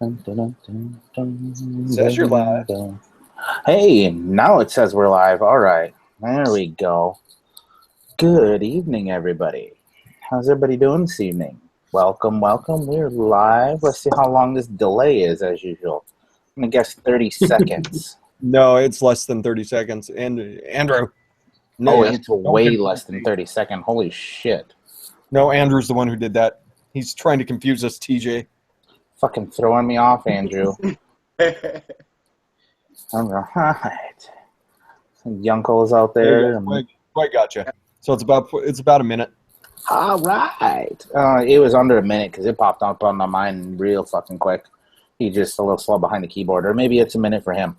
Says you're live. Hey, now it says we're live. All right, there we go. Good evening, everybody. How's everybody doing this evening? Welcome, welcome. We're live. Let's see how long this delay is, as usual. I'm gonna guess 30 seconds. No, it's less than 30 seconds. And Andrew. No, it's way less than 30 seconds. Holy shit. No, Andrew's the one who did that. He's trying to confuse us, TJ. Fucking throwing me off, Andrew. All right. Some Yunkles out there. Quite gotcha. So it's about a minute. All right. It was under a minute because it popped up on my mind real fucking quick. He's just a little slow behind the keyboard, or maybe it's a minute for him.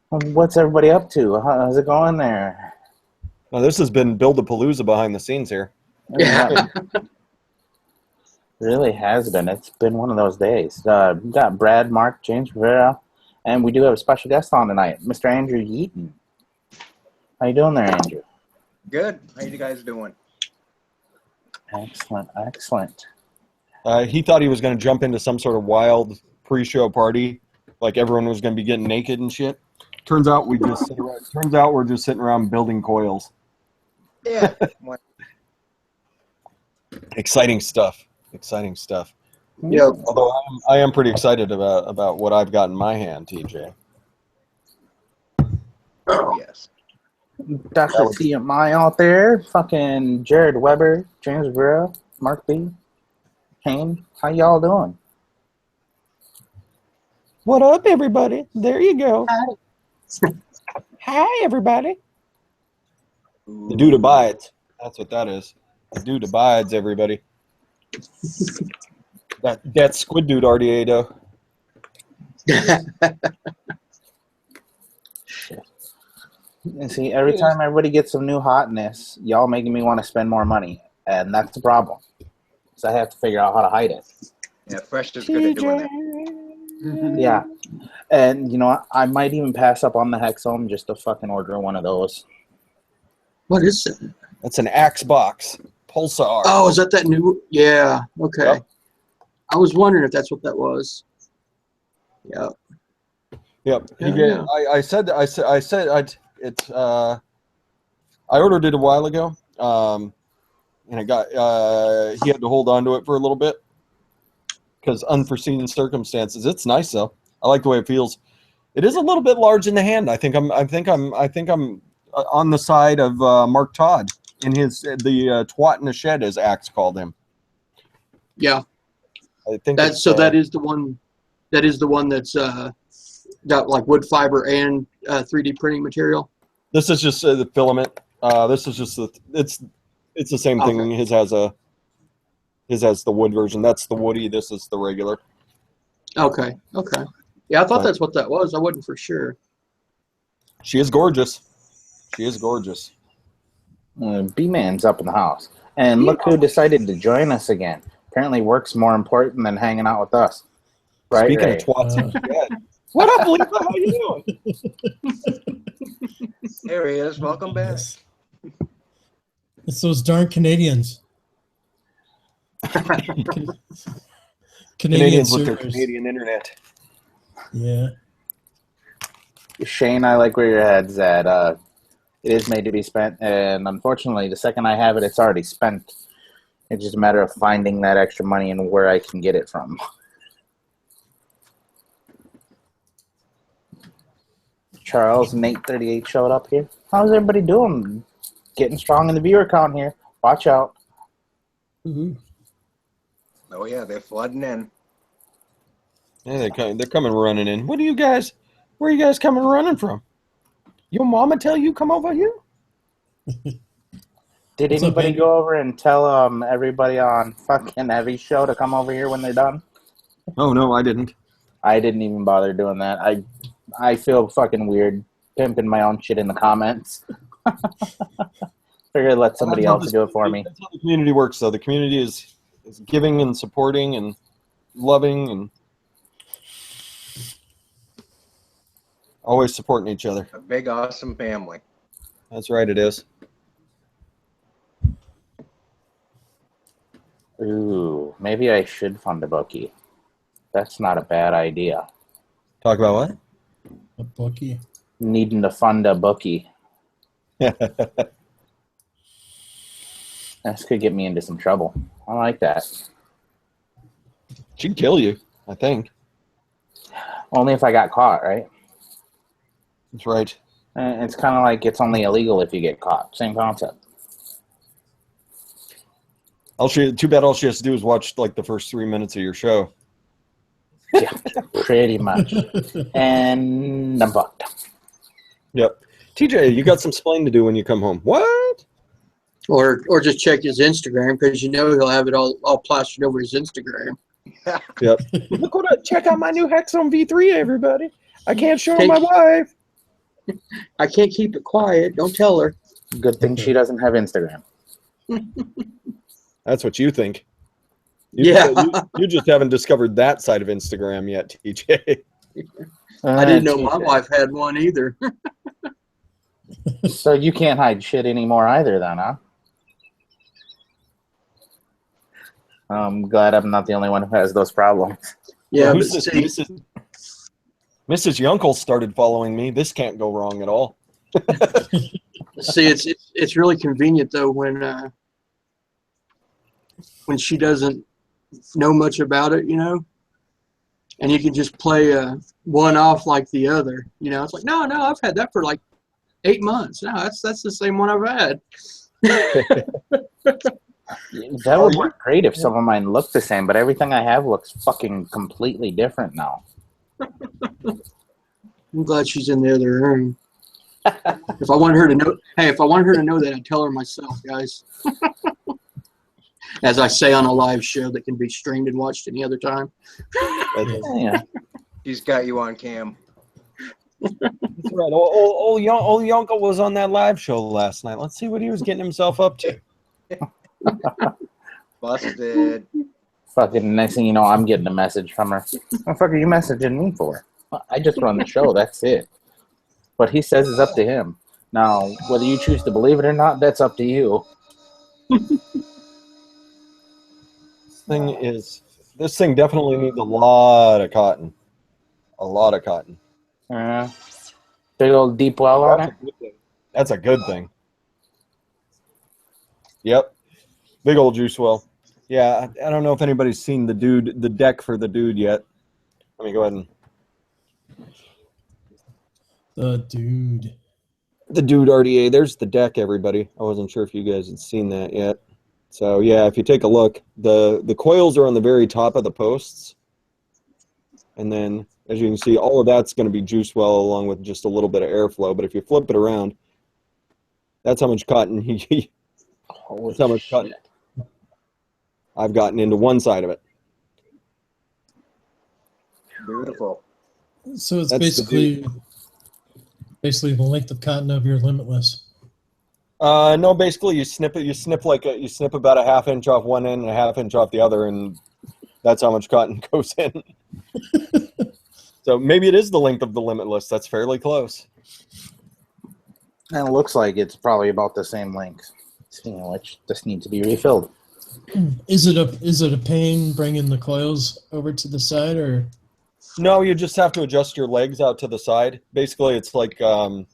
What's everybody up to? How's it going there? Well, this has been Build-A-Palooza behind the scenes here. Yeah. Really has been. It's been one of those days. We've got Brad, Mark, James Rivera, and we do have a special guest on tonight, Mr. Andrew Yeaton. How you doing there, Andrew? Good. How you guys doing? Excellent, excellent. He thought he was going to jump into some sort of wild pre-show party, like everyone was going to be getting naked and shit. Turns out we're just sitting around building coils. Yeah. Exciting stuff. Exciting stuff. Yep. Although I am pretty excited about what I've got in my hand, TJ. Oh, yes. Dr. TMI out there, fucking Jared Weber, James Rivera, Mark B, Kane. How y'all doing? What up, everybody? There you go. Hi, everybody. The dude abides. That's what that is. The dude abides, everybody. That squid dude already ate Shit. And see, every time everybody gets some new hotness, y'all making me want to spend more money, and that's the problem. So I have to figure out how to hide it. Yeah, Fresh is good at doing that. Yeah. And, you know what? I might even pass up on the Hexome just to fucking order one of those. What is it? That's an Axe box. Pulsar. Oh, is that new? Yeah. Okay. Yep. I was wondering if that's what that was. Yeah. Yep. Yeah. I ordered it a while ago. And it got he had to hold on to it for a little bit because unforeseen circumstances. It's nice though. I like the way it feels. It is a little bit large in the hand. I think I'm on the side of Mark Todd in the twat in the shed, as Axe called him. Yeah. I think that is the one. That is the one that's got like wood fiber and 3D printing material. This is just the filament. This is just it's the same thing. Okay. His has the wood version. That's the woody. This is the regular. Okay. Okay. Yeah, I thought that's what that was. I wasn't for sure. She is gorgeous. She is gorgeous. B-Man's up in the house. And look who decided to join us again. Apparently work's more important than hanging out with us. Right, Speaking Ray? of twats, what up, LIFA? How you doing? There he is. Welcome back. It's those darn Canadians. Canadians with their servers. Canadian internet. Yeah. Shane, I like where your head's at. It is made to be spent, and unfortunately, the second I have it, it's already spent. It's just a matter of finding that extra money and where I can get it from. Charles and 838 showed up here. How's everybody doing? Getting strong in the viewer count here. Watch out. Mm-hmm. Oh, yeah, they're flooding in. Yeah, they're coming running in. Where are you guys coming running from? Your mama tell you come over here? Did What's up, anybody Andy? go over and tell everybody on fucking Heavy Show to come over here when they're done? Oh, no, I didn't. I didn't even bother doing that. I feel fucking weird pimping my own shit in the comments. Figured I'd let somebody else do it for me. That's how the community works, though. The community is giving and supporting and loving and always supporting each other. A big, awesome family. That's right, it is. Ooh, maybe I should fund a bookie. That's not a bad idea. Talk about what? A bookie. Needing to fund a bookie. This could get me into some trouble. I like that. She'd kill you, I think. Only if I got caught, right? That's right. It's kind of like it's only illegal if you get caught. Same concept. Too bad all she has to do is watch like the first 3 minutes of your show. Yeah, pretty much. And I'm fucked. Yep. TJ, you got some splaining to do when you come home. What? Or just check his Instagram, because you know he'll have it all plastered over his Instagram. Yep. Look what check out my new Hexome V3, everybody. I can't show my wife. I can't keep it quiet. Don't tell her. Good thing she doesn't have Instagram. That's what you think. Yeah. You just haven't discovered that side of Instagram yet, TJ. I didn't know my wife had one either. So you can't hide shit anymore either then, huh? I'm glad I'm not the only one who has those problems. Yeah, Who's but this? see, Mrs. Yunkel started following me. This can't go wrong at all. it's really convenient though when she doesn't know much about it, you know, and you can just play one off like the other. You know, it's like no, I've had that for like 8 months. No, that's the same one I've had. That would work great if some of mine looked the same, but everything I have looks fucking completely different now. I'm glad she's in the other room. If I wanted her to know, that, I'd tell her myself, guys. As I say on a live show that can be streamed and watched any other time. Yeah. He's got you on cam. That's right. Old Yunkel was on that live show last night. Let's see what he was getting himself up to. Busted. Fucking next thing you know, I'm getting a message from her. What the fuck are you messaging me for? I just run the show, that's it. What he says is up to him. Now, whether you choose to believe it or not, that's up to you. This thing definitely needs a lot of cotton. A lot of cotton. Big old deep well on it. That's a good thing. Yep. Big old juice well. Yeah, I don't know if anybody's seen the deck for the dude yet. Let me go ahead and. The dude. The dude RDA. There's the deck, everybody. I wasn't sure if you guys had seen that yet. So yeah, if you take a look, the coils are on the very top of the posts. And then, as you can see, all of that's going to be juice well along with just a little bit of airflow. But if you flip it around, that's how much cotton that's how much cotton I've gotten into one side of it. Beautiful. So it's That's basically the length of cotton of your Limitless. No, basically you snip about a ½ inch off one end and a ½ inch off the other, and that's how much cotton goes in. So maybe it is the length of the Limitless. That's fairly close. And it looks like it's probably about the same length. Speaking of which, just needs to be refilled. Is it a pain bringing the coils over to the side, or? No, you just have to adjust your legs out to the side. Basically, it's like kind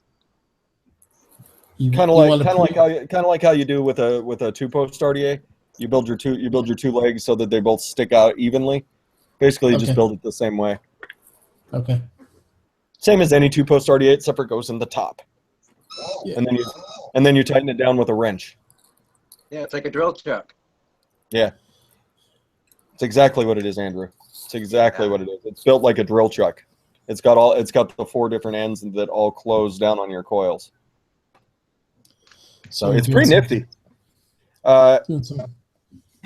of like how you do with a two-post RDA. You build your two legs so that they both stick out evenly. Basically, you just build it the same way. Okay. Same as any two-post RDA, except for it goes in the top, Yeah. and then you tighten it down with a wrench. Yeah, it's like a drill chuck. Yeah, it's exactly what it is, Andrew. It's exactly what it is. It's built like a drill chuck. It's got the 4 different ends that all close down on your coils. So it's pretty nifty. I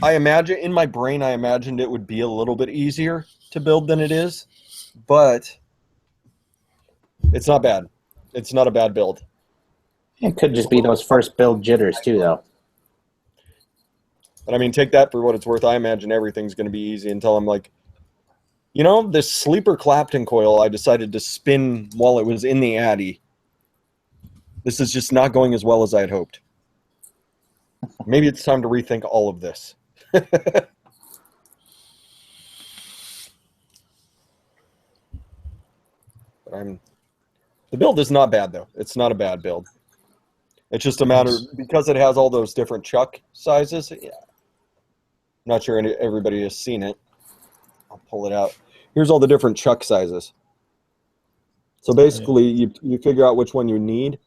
imagine in my brain, I imagined it would be a little bit easier to build than it is, but it's not bad. It's not a bad build. It could just be those first build jitters too, though. But I mean, take that for what it's worth. I imagine everything's going to be easy until I'm like, this sleeper Clapton coil I decided to spin while it was in the Addy. This is just not going as well as I had hoped. Maybe it's time to rethink all of this. The build is not bad though. It's not a bad build. It's just a matter because it has all those different chuck sizes. Yeah. Not sure everybody has seen it. I'll pull it out. Here's all the different chuck sizes. So basically, you figure out which one you need,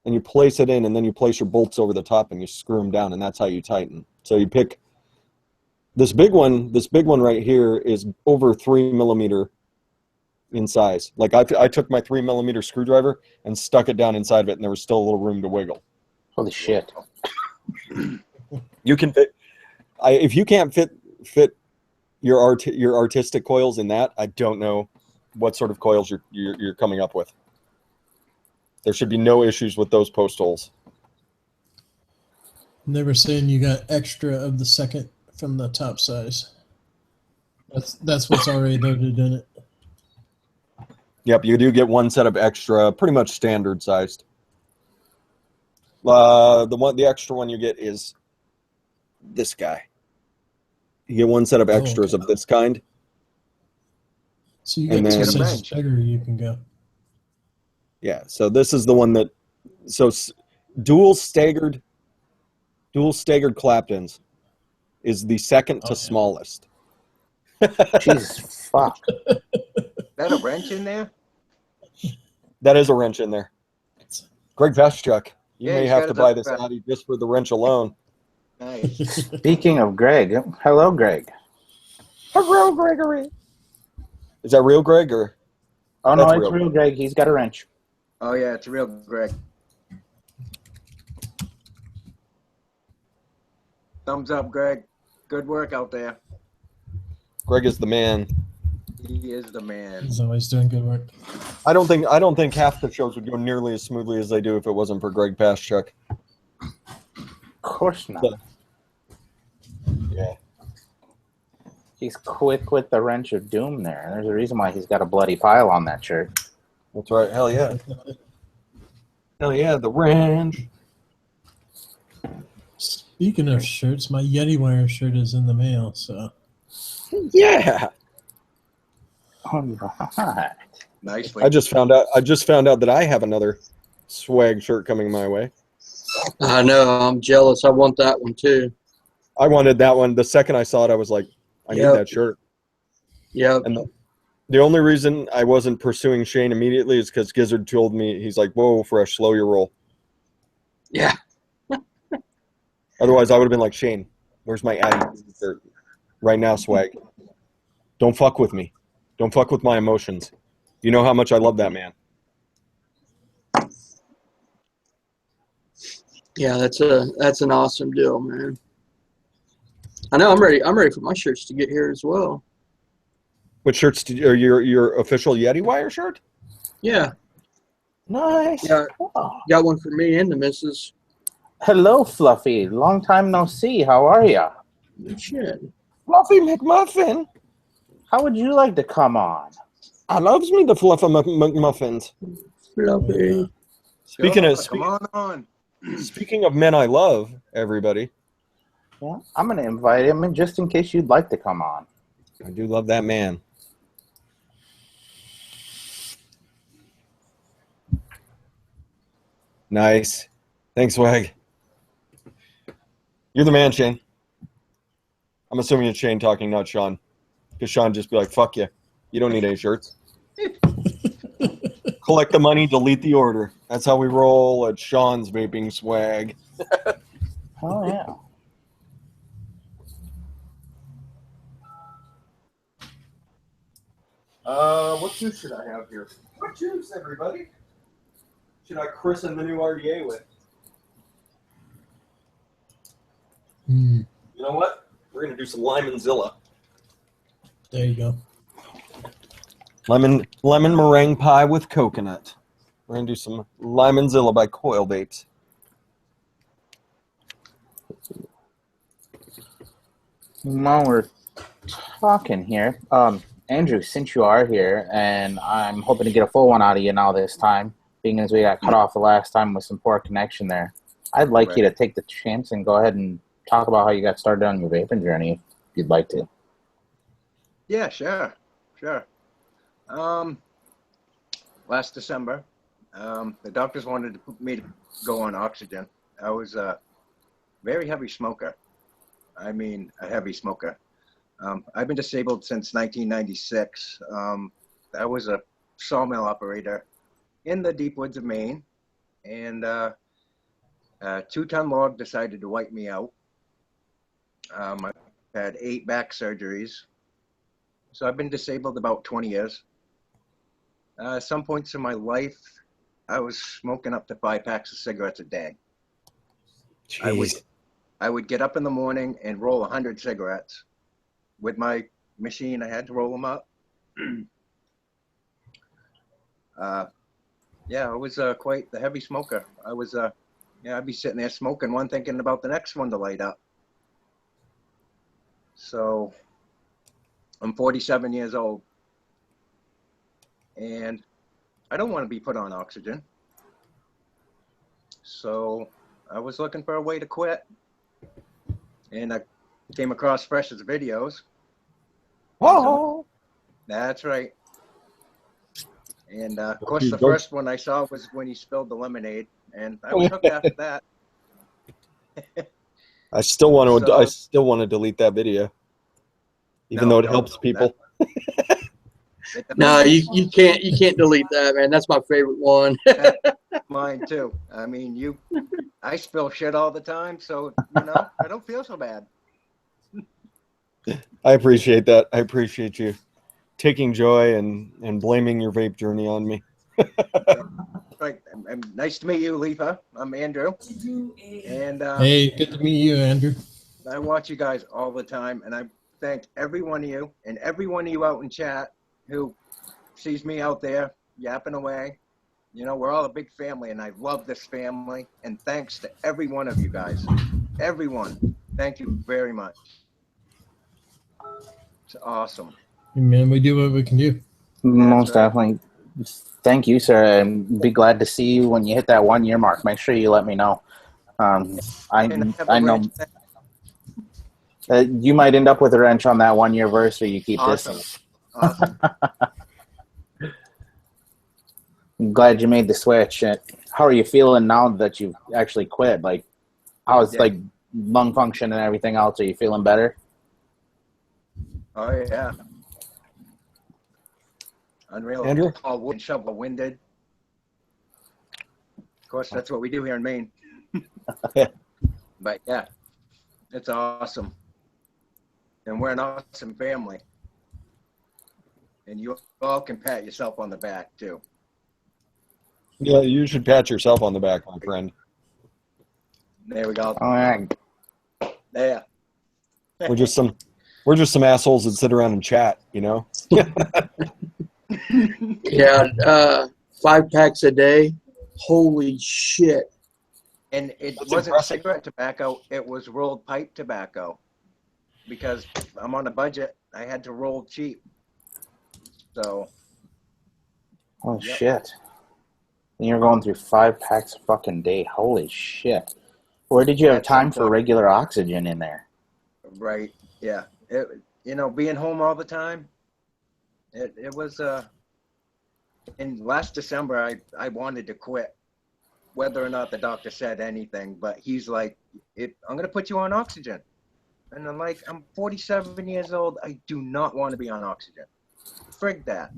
and you place it in, and then you place your bolts over the top, and you screw them down, and that's how you tighten. So you pick this big one. This big one right here is over 3 millimeter in size. Like I took my 3 millimeter screwdriver and stuck it down inside of it, and there was still a little room to wiggle. Holy shit! You can fit. If you can't fit your artistic coils in that, I don't know what sort of coils you're coming up with. There should be no issues with those post holes. They were saying you got extra of the second from the top size. That's what's already loaded in it. Yep, you do get one set of extra, pretty much standard sized. The extra one you get is this guy. You get one set of extras of this kind. So you get 2 sizes bigger, you can go. Yeah, so this is the one that, so dual staggered Claptons is the second to smallest. Jesus fuck. Is that a wrench in there? That is a wrench in there. Greg Vashchuk, you may have to buy this Audi just for the wrench alone. Nice. Speaking of Greg, hello, Greg. Hello, Gregory. Is that real Greg or? Oh no, it's real Greg. He's got a wrench. Oh yeah, it's a real Greg. Thumbs up, Greg. Good work out there. Greg is the man. He is the man. He's always doing good work. I don't think half the shows would go nearly as smoothly as they do if it wasn't for Greg Vashchuk. Of course not. Yeah. He's quick with the wrench of doom there. There's a reason why he's got a bloody pile on that shirt. That's right. Hell yeah. Hell yeah, the wrench. Speaking of shirts, my Yeti Wire shirt is in the mail, so. Yeah. All right. Nicely. I just found out that I have another swag shirt coming my way. I know. I'm jealous. I want that one too. I wanted that one. The second I saw it, I was like, I need that shirt. Yep. And the only reason I wasn't pursuing Shane immediately is because Gizzard told me, he's like, whoa, Fresh, slow your roll. Yeah. Otherwise, I would have been like, Shane, where's my Addy shirt? Right now, swag. Don't fuck with me. Don't fuck with my emotions. You know how much I love that man. Yeah, that's an awesome deal, man. I know. I'm ready for my shirts to get here as well. What shirts are your official Yeti Wire shirt? Yeah. Nice. Yeah. Got one for me and the missus. Hello, Fluffy. Long time no see. How are ya? Shit. Fluffy McMuffin. How would you like to come on? I loves me the Fluffy McMuffins. Fluffy. Speaking of men I love, everybody. Yeah, I'm going to invite him in just in case you'd like to come on. I do love that man. Nice. Thanks, Swag. You're the man, Shane. I'm assuming it's Shane talking, not Sean. Because Sean just be like, fuck you. You don't need any shirts. Collect the money, delete the order. That's how we roll at Sean's Vaping Swag. Oh, yeah. What juice should I have here? What juice, everybody? Should I christen the new RDA with? You know what? We're going to do some Limonzilla. There you go. Lemon meringue pie with coconut. We're going to do some Limonzilla by Coil Vapes. While we're talking here, Andrew, since you are here, and I'm hoping to get a full one out of you now this time, being as we got cut off the last time with some poor connection there, I'd like you to take the chance and go ahead and talk about how you got started on your vaping journey if you'd like to. Yeah, sure. Last December, the doctors wanted to put me to go on oxygen. I was a very heavy smoker. I mean, a heavy smoker. I've been disabled since 1996. I was a sawmill operator in the deep woods of Maine, and a 2-ton log decided to wipe me out. I've had 8 back surgeries. So I've been disabled about 20 years. Some points in my life, I was smoking up to 5 packs of cigarettes a day. Jeez. I would get up in the morning and roll 100 cigarettes. With my machine, I had to roll them up. Yeah, I was quite the heavy smoker. I was, I'd be sitting there smoking one, thinking about the next one to light up. So I'm 47 years old, and I don't want to be put on oxygen. So I was looking for a way to quit, and I came across Fresh's videos. Oh, That's right. And of course, the first one I saw was when he spilled the lemonade, and I was hooked after that. I still want to. I still want to delete that video, even though it helps people. No, you can't delete that, man. That's my favorite one. Mine too. I mean, I spill shit all the time, so I don't feel so bad. I appreciate that. I appreciate you taking joy and blaming your vape journey on me. Right. Nice to meet you, LIFA. I'm Andrew. And Hey, good to meet you, Andrew. I watch you guys all the time, and I thank every one of you and every one of you out in chat who sees me out there yapping away. We're all a big family, and I love this family. And thanks to every one of you guys. Everyone. Thank you very much. It's awesome. Man, we do what we can do. Most definitely. Thank you, sir. And be glad to see you when you hit that 1-year mark. Make sure you let me know. I know you might end up with a wrench on that 1-year verse, or you keep this. Awesome. I'm glad you made the switch. How are you feeling now that you've actually quit? Like, how's like lung function and everything else? Are you feeling better? Oh yeah. Unreal. Andrew? All wood, shovel winded. Of course, that's what we do here in Maine. But yeah, it's awesome. And we're an awesome family. And you all can pat yourself on the back too. Yeah, you should pat yourself on the back, my friend. There we go. All right. There. We're just some assholes that sit around and chat, Yeah, 5 packs a day. Holy shit. And it That's wasn't impressive. cigarette tobacco, it was rolled pipe tobacco. Because I'm on a budget, I had to roll cheap. So. Oh, shit. And you're going through 5 packs a fucking day. Holy shit. Where did you have time for regular oxygen in there? Right. Yeah. Being home all the time, it was, in last December, I wanted to quit, whether or not the doctor said anything, but he's like, I'm going to put you on oxygen. And I'm like, I'm 47 years old. I do not want to be on oxygen. Frig that.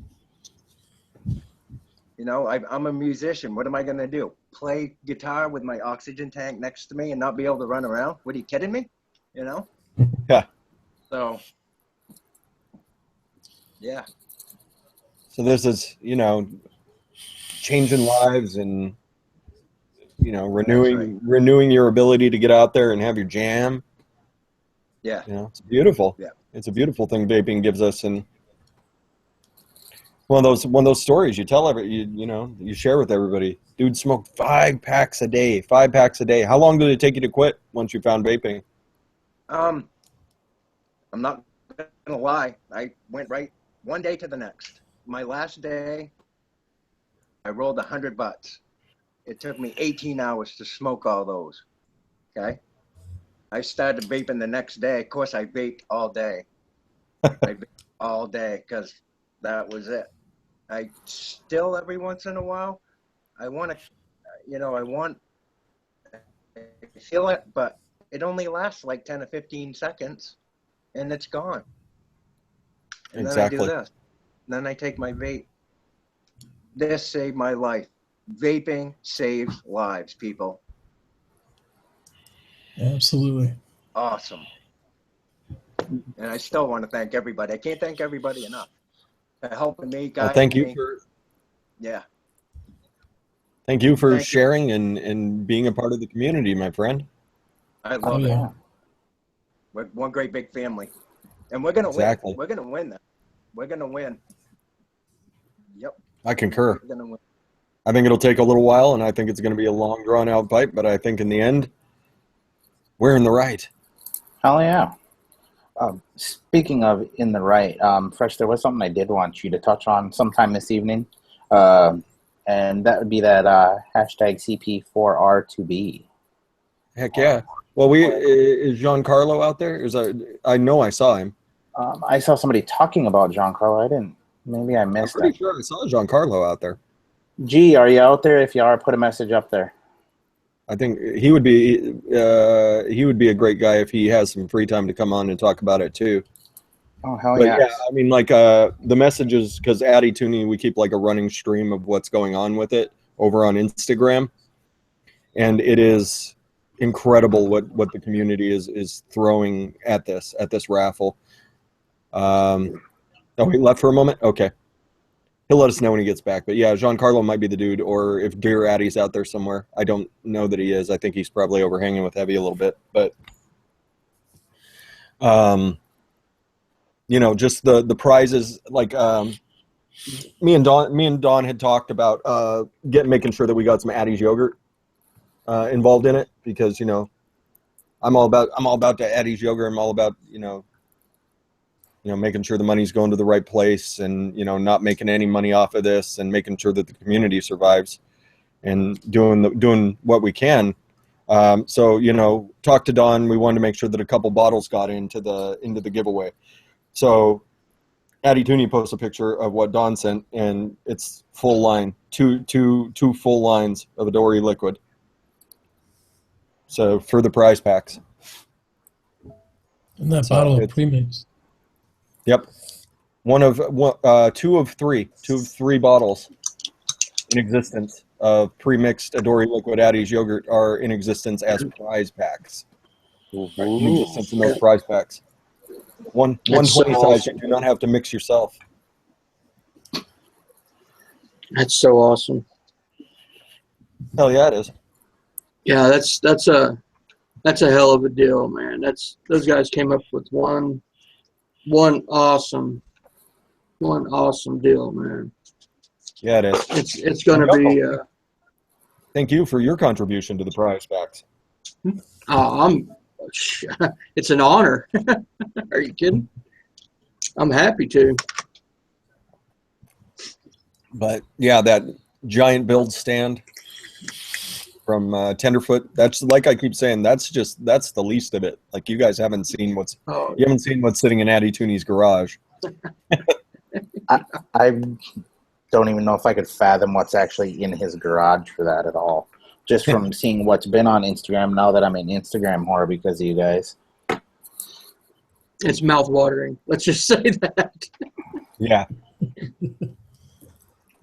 I'm a musician. What am I going to do? Play guitar with my oxygen tank next to me and not be able to run around? What are you kidding me? Yeah. So, yeah. So this is, changing lives and, renewing your ability to get out there and have your jam. Yeah. It's beautiful. Yeah. It's a beautiful thing vaping gives us, and one of those stories you tell you share with everybody. Dude smoked 5 packs a day. 5 packs a day. How long did it take you to quit once you found vaping? I'm not gonna lie. I went right one day to the next. My last day, I rolled 100 butts. It took me 18 hours to smoke all those. Okay. I started vaping the next day. Of course, I vaped all day. I vaped all day because that was it. I still, every once in a while, I want to, I feel it, but it only lasts like 10 or 15 seconds and it's gone. And Exactly. then I do this. Then I take my vape. This saved my life. Vaping saves lives, people. Absolutely. Awesome. And I still want to thank everybody. I can't thank everybody enough for helping me, Well, guiding thank you me. for Yeah. thank you for Thank you. sharing and being a part of the community, my friend. I love it. Yeah. We're one great big family. And we're gonna Exactly. win. We're gonna win that. We're gonna win. Yep. I concur. We're gonna win. I think it'll take a little while, and I think it's going to be a long, drawn-out fight. But I think in the end, we're in the right. Hell yeah. Speaking of in the right, Fresh, there was something I did want you to touch on sometime this evening, and that would be that hashtag CP4R2B. Heck yeah. Well, is Giancarlo out there? I know I saw him. I saw somebody talking about Giancarlo. I didn't. Maybe I I'm missed pretty it. sure I saw Giancarlo out there. G, are you out there? If you are, put a message up there. I think he would be a great guy if he has some free time to come on and talk about it too. Oh, hell But yes. yeah, I mean, like the messages, because Addy Tooney, we keep like a running stream of what's going on with it over on Instagram, and it is incredible what the community is throwing at this raffle. Oh, he left for a moment. Okay, he'll let us know when he gets back. But yeah, Giancarlo might be the dude, or if Dear Addy's out there somewhere, I don't know that he is. I think he's probably overhanging with Heavy a little bit, but just the prizes, like me and Don had talked about making sure that we got some Addy's yogurt involved in it, because I'm all about the Addy's yogurt. I'm all about making sure the money's going to the right place, and not making any money off of this, and making sure that the community survives, and doing what we can. So talk to Don. We wanted to make sure that a couple bottles got into the giveaway. So Addy Tooney posts a picture of what Don sent, and it's full line, two full lines of Adore Liquid. So for the prize packs. And that So bottle of premix. Yep. Two of three bottles in existence of pre-mixed Adore Liquid Addy's yogurt are in existence as prize packs. In existence in those prize packs. 120 size, you do not have to mix yourself. That's so awesome. Hell yeah, it is. Yeah, that's a hell of a deal, man. Those guys came up with one awesome deal, man. Yeah, it is. It's going to be. Thank you for your contribution to the prize packs. It's an honor. Are you kidding? I'm happy to. But yeah, that giant build stand from Tenderfoot. That's, like I keep saying, that's the least of it. Like, you guys haven't seen what's sitting in Addy Tooney's garage. I don't even know if I could fathom what's actually in his garage for that at all. Just from seeing what's been on Instagram, now that I'm an Instagram whore because of you guys. It's mouth-watering. Let's just say that. Yeah.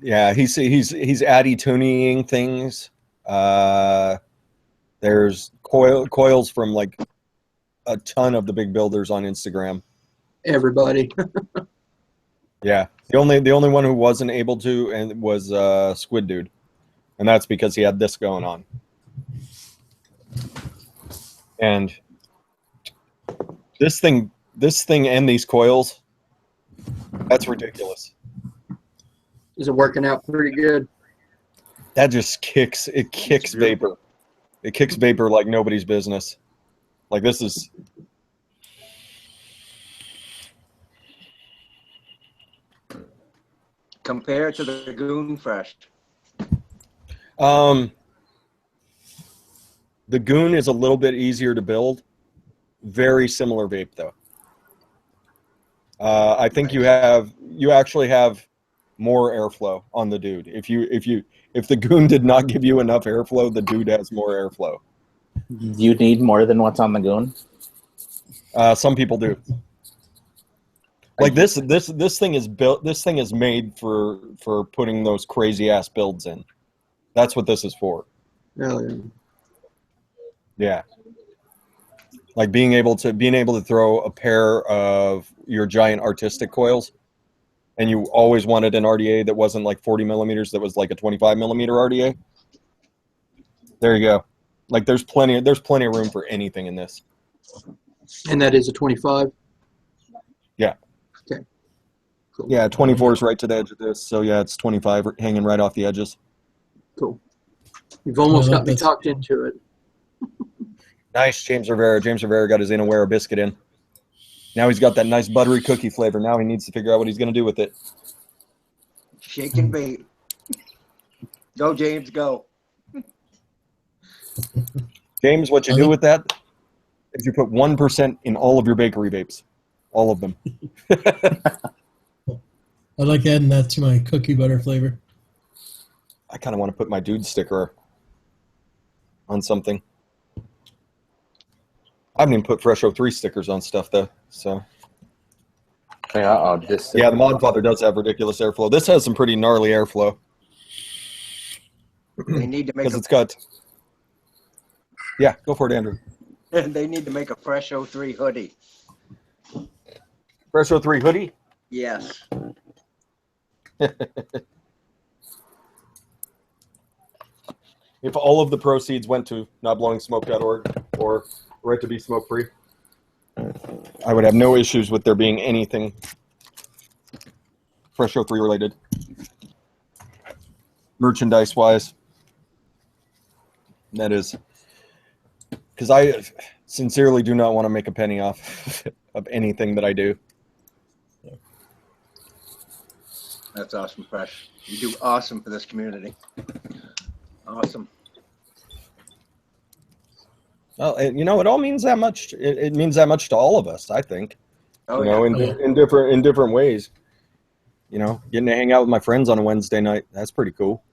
Yeah, he's Addy Tooneying things. There's coils from like a ton of the big builders on Instagram. Everybody. Yeah, the only one who wasn't able to and was Squid Dude, and that's because he had this going on. And this thing and these coils, that's ridiculous. Is it working out pretty good? That just kicks vapor. It kicks vapor like nobody's business. Like, this is. Compared to the Goon Fresh. The Goon is a little bit easier to build, very similar vape though. I think you actually have more airflow on the dude. If the goon did not give you enough airflow, the dude has more airflow. You need more than what's on the goon? Some people do. Like this thing is built. This thing is made for putting those crazy ass builds in. That's what this is for. Hell yeah. Yeah. Like being able to throw a pair of your giant artistic coils, and you always wanted an RDA that wasn't like 40 millimeters, that was like a 25 millimeter RDA. There you go. Like there's plenty of room for anything in this. And that is a 25? Yeah. Okay. Cool. Yeah, 24 is right to the edge of this, so yeah, it's 25 hanging right off the edges. Cool. You've almost got me talked into it. Nice, James Rivera. James Rivera got his Inaware biscuit in. Now he's got that nice buttery cookie flavor. Now he needs to figure out what he's going to do with it. Shake and bake. Go, James, go. James, what you do with that is you put 1% in all of your bakery vapes. All of them. I like adding that to my cookie butter flavor. I kind of want to put my dude sticker on something. I haven't even put Fresh 03 stickers on stuff, though. So. Yeah, Yeah, the Modfather does have ridiculous airflow. This has some pretty gnarly airflow. They need to make because it's got. Yeah, go for it, Andrew. They need to make a Fresh 03 hoodie. Fresh 03 hoodie? Yes. If all of the proceeds went to notblowingsmoke.org or Right to Be Smoke Free, I would have no issues with there being anything Fresh 03 related, merchandise wise. That is because I sincerely do not want to make a penny off of anything that I do. That's awesome, Fresh. You do awesome for this community. Awesome. Well, you know, it all means that much. It means that much to all of us, I think. Oh, you know, in different ways. You know, getting to hang out with my friends on a Wednesday night, that's pretty cool.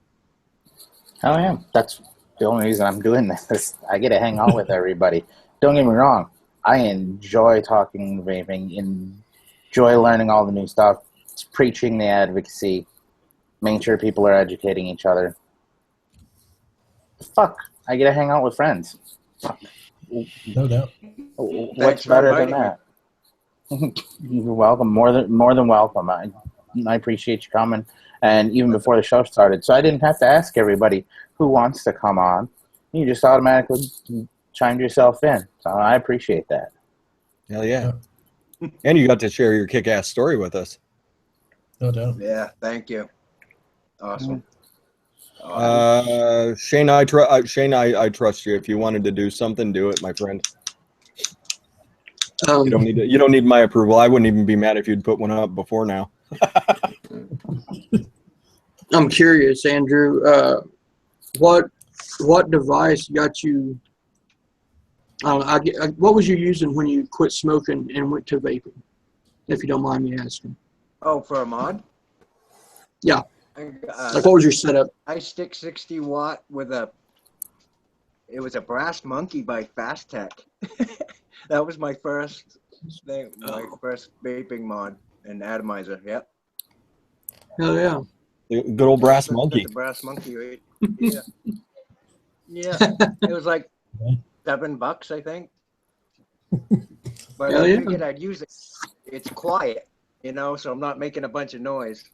Hell yeah. That's the only reason I'm doing this. I get to hang out with everybody. Don't get me wrong. I enjoy talking vaping, enjoy learning all the new stuff, preaching the advocacy, making sure people are educating each other. Fuck, I get to hang out with friends. No doubt. What's better than that? You're welcome. More than welcome. I appreciate you coming. And even before the show started, so I didn't have to ask everybody who wants to come on. You just automatically chimed yourself in. So I appreciate that. Hell yeah. And you got to share your kick-ass story with us. No doubt. Yeah, thank you. Awesome. Shane, I trust you. If you wanted to do something, do it, my friend. You don't need my approval. I wouldn't even be mad if you'd put one up before now. I'm curious, Andrew. What device got you? What was you using when you quit smoking and went to vaping? If you don't mind me asking. Oh, for a mod? Yeah. Like, what was your setup? I stick 60 watt with it was a Brass Monkey by Fast Tech. That was my first thing, my first vaping mod and atomizer. Yep. Hell yeah. The good old Brass Monkey. The Brass Monkey, right? Yeah. Yeah. It was like $7, I think. But I figured I'd use it. It's quiet, you know, so I'm not making a bunch of noise.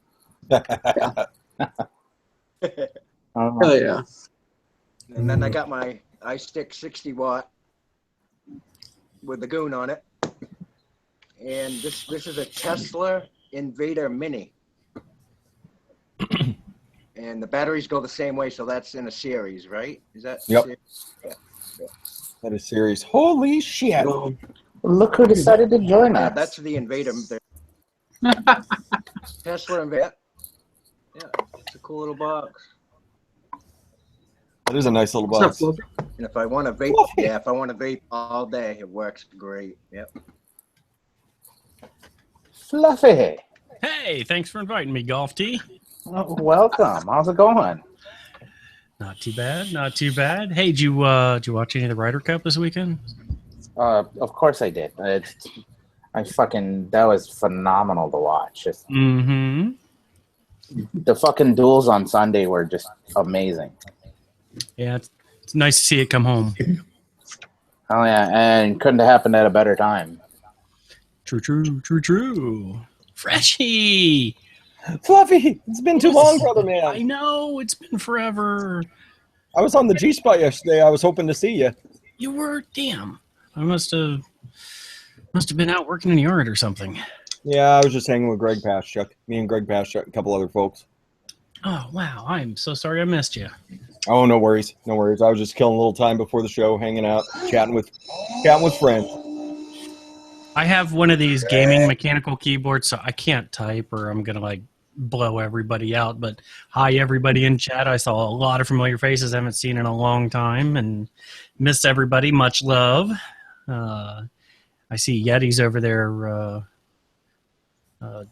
Hell yeah. And then I got my iStick 60 watt with the goon on it. And this is a Tesla Invader Mini. And the batteries go the same way, so that's in a series, right? Is that? Yep. Yeah. That is serious. Holy shit. Look who decided to join us. That's the Invader. Tesla Invader. Yeah, it's a cool little box. That is a nice little box. What's up, Fluffy? And if I want to vape, Fluffy. if I want to vape all day, it works great. Yep. Fluffy. Hey, thanks for inviting me, Golf T. Welcome. How's it going? Not too bad, not too bad. Hey, did you watch any of the Ryder Cup this weekend? Of course I did. That was phenomenal to watch. Just Mm-hmm. the fucking duels on Sunday were just amazing. Yeah, it's nice to see it come home. Oh yeah, and couldn't have happened at a better time. True. Freshie! Fluffy, it's been too long, brother man. I know, it's been forever. I was on the G-Spot yesterday. I was hoping to see you. You were, damn. I must have been out working in the yard or something. Yeah, I was just hanging with Greg Paschuk. Me and Greg Paschuk, a couple other folks. Oh, wow. I'm so sorry I missed you. Oh, no worries. No worries. I was just killing a little time before the show, hanging out, chatting with friends. I have one of these gaming mechanical keyboards, so I can't type or I'm going to, like, blow everybody out. But hi, everybody in chat. I saw a lot of familiar faces I haven't seen in a long time and miss everybody. Much love. I see Yeti's over there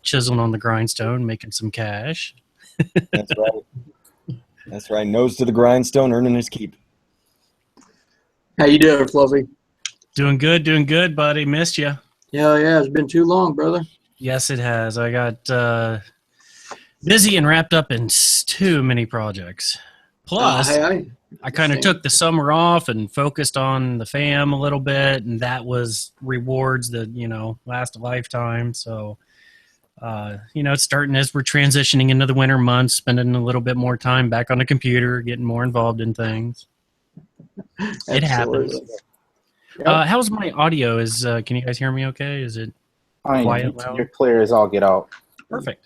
chiseling on the grindstone, making some cash. That's right. That's right. Nose to the grindstone, earning his keep. How you doing, Fluffy? Doing good, buddy. Missed you. Yeah, it's been too long, brother. Yes, it has. I got busy and wrapped up in too many projects. Plus, I kind of took the summer off and focused on the fam a little bit, and that was rewards that, last a lifetime. So, it's starting as we're transitioning into the winter months, spending a little bit more time back on the computer, getting more involved in things. It happens. Yep. How's my audio? Can you guys hear me okay? Is it quiet, loud? You're clear as all get out. Perfect.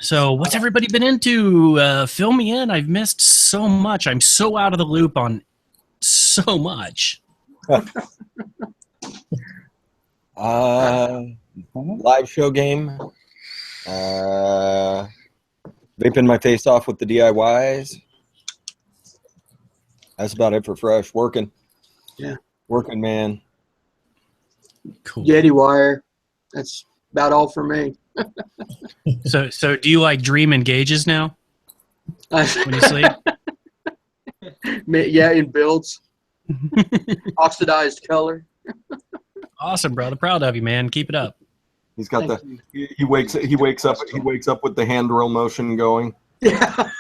So what's everybody been into? Fill me in. I've missed so much. I'm so out of the loop on so much. Live show game. Vaping my face off with the DIYs. That's about it for Fresh. Working. Yeah. Working, man. Cool. Yeti Wire. That's about all for me. So do you like dream engages now when you sleep? Yeah, in builds. Oxidized color. Awesome, brother. Proud of you, man. Keep it up. He's got he wakes up with the hand roll motion going. Yeah.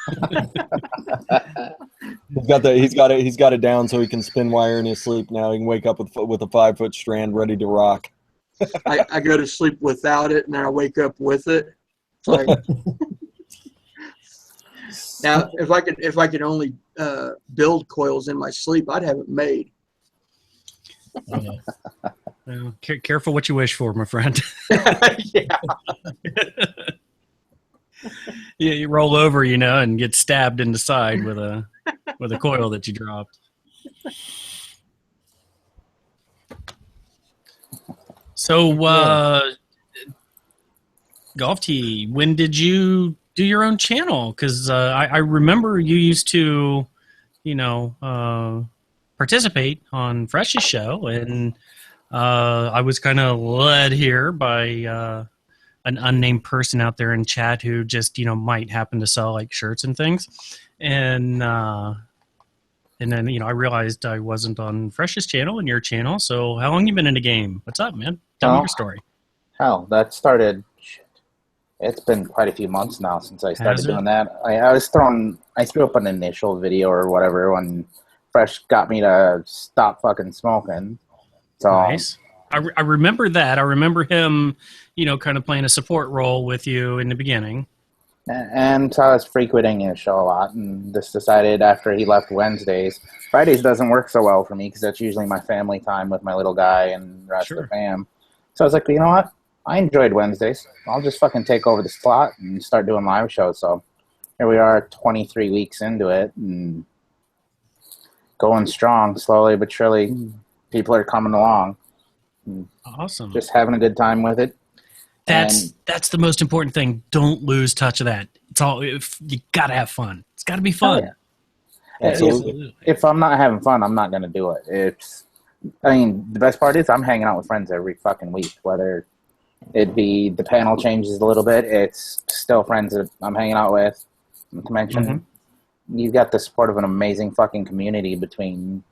He's got it down so he can spin wire in his sleep now. He can wake up with a 5-foot strand ready to rock. I go to sleep without it, and then I wake up with it. It's like, now, if I could only build coils in my sleep, I'd have it made. Well, careful what you wish for, my friend. Yeah. Yeah, you roll over, and get stabbed in the side with a coil that you dropped. So, Golf T, when did you do your own channel? Because I remember you used to, participate on Fresh's show, and I was kind of led here by an unnamed person out there in chat who just, might happen to sell like shirts and things. And then, I realized I wasn't on Fresh's channel and your channel. So how long you been in the game? What's up, man? Tell me your story. Hell, that started, it's been quite a few months now since I started doing that. I threw up an initial video or whatever when Fresh got me to stop fucking smoking. So nice. I remember that. I remember him, kind of playing a support role with you in the beginning. And so I was frequenting his show a lot, and just decided after he left Wednesdays, Fridays doesn't work so well for me because that's usually my family time with my little guy and the rest of the fam. So I was like, you know what? I enjoyed Wednesdays. I'll just fucking take over the slot and start doing live shows. So here we are 23 weeks into it and going strong, slowly but surely. People are coming along. Awesome. Just having a good time with it. That's the most important thing. Don't lose touch of that. It's all you got to have fun. It's got to be fun. Absolutely. If I'm not having fun, I'm not going to do it. The best part is I'm hanging out with friends every fucking week, whether it be the panel changes a little bit, it's still friends that I'm hanging out with. Not to mention, you've got the support of an amazing fucking community between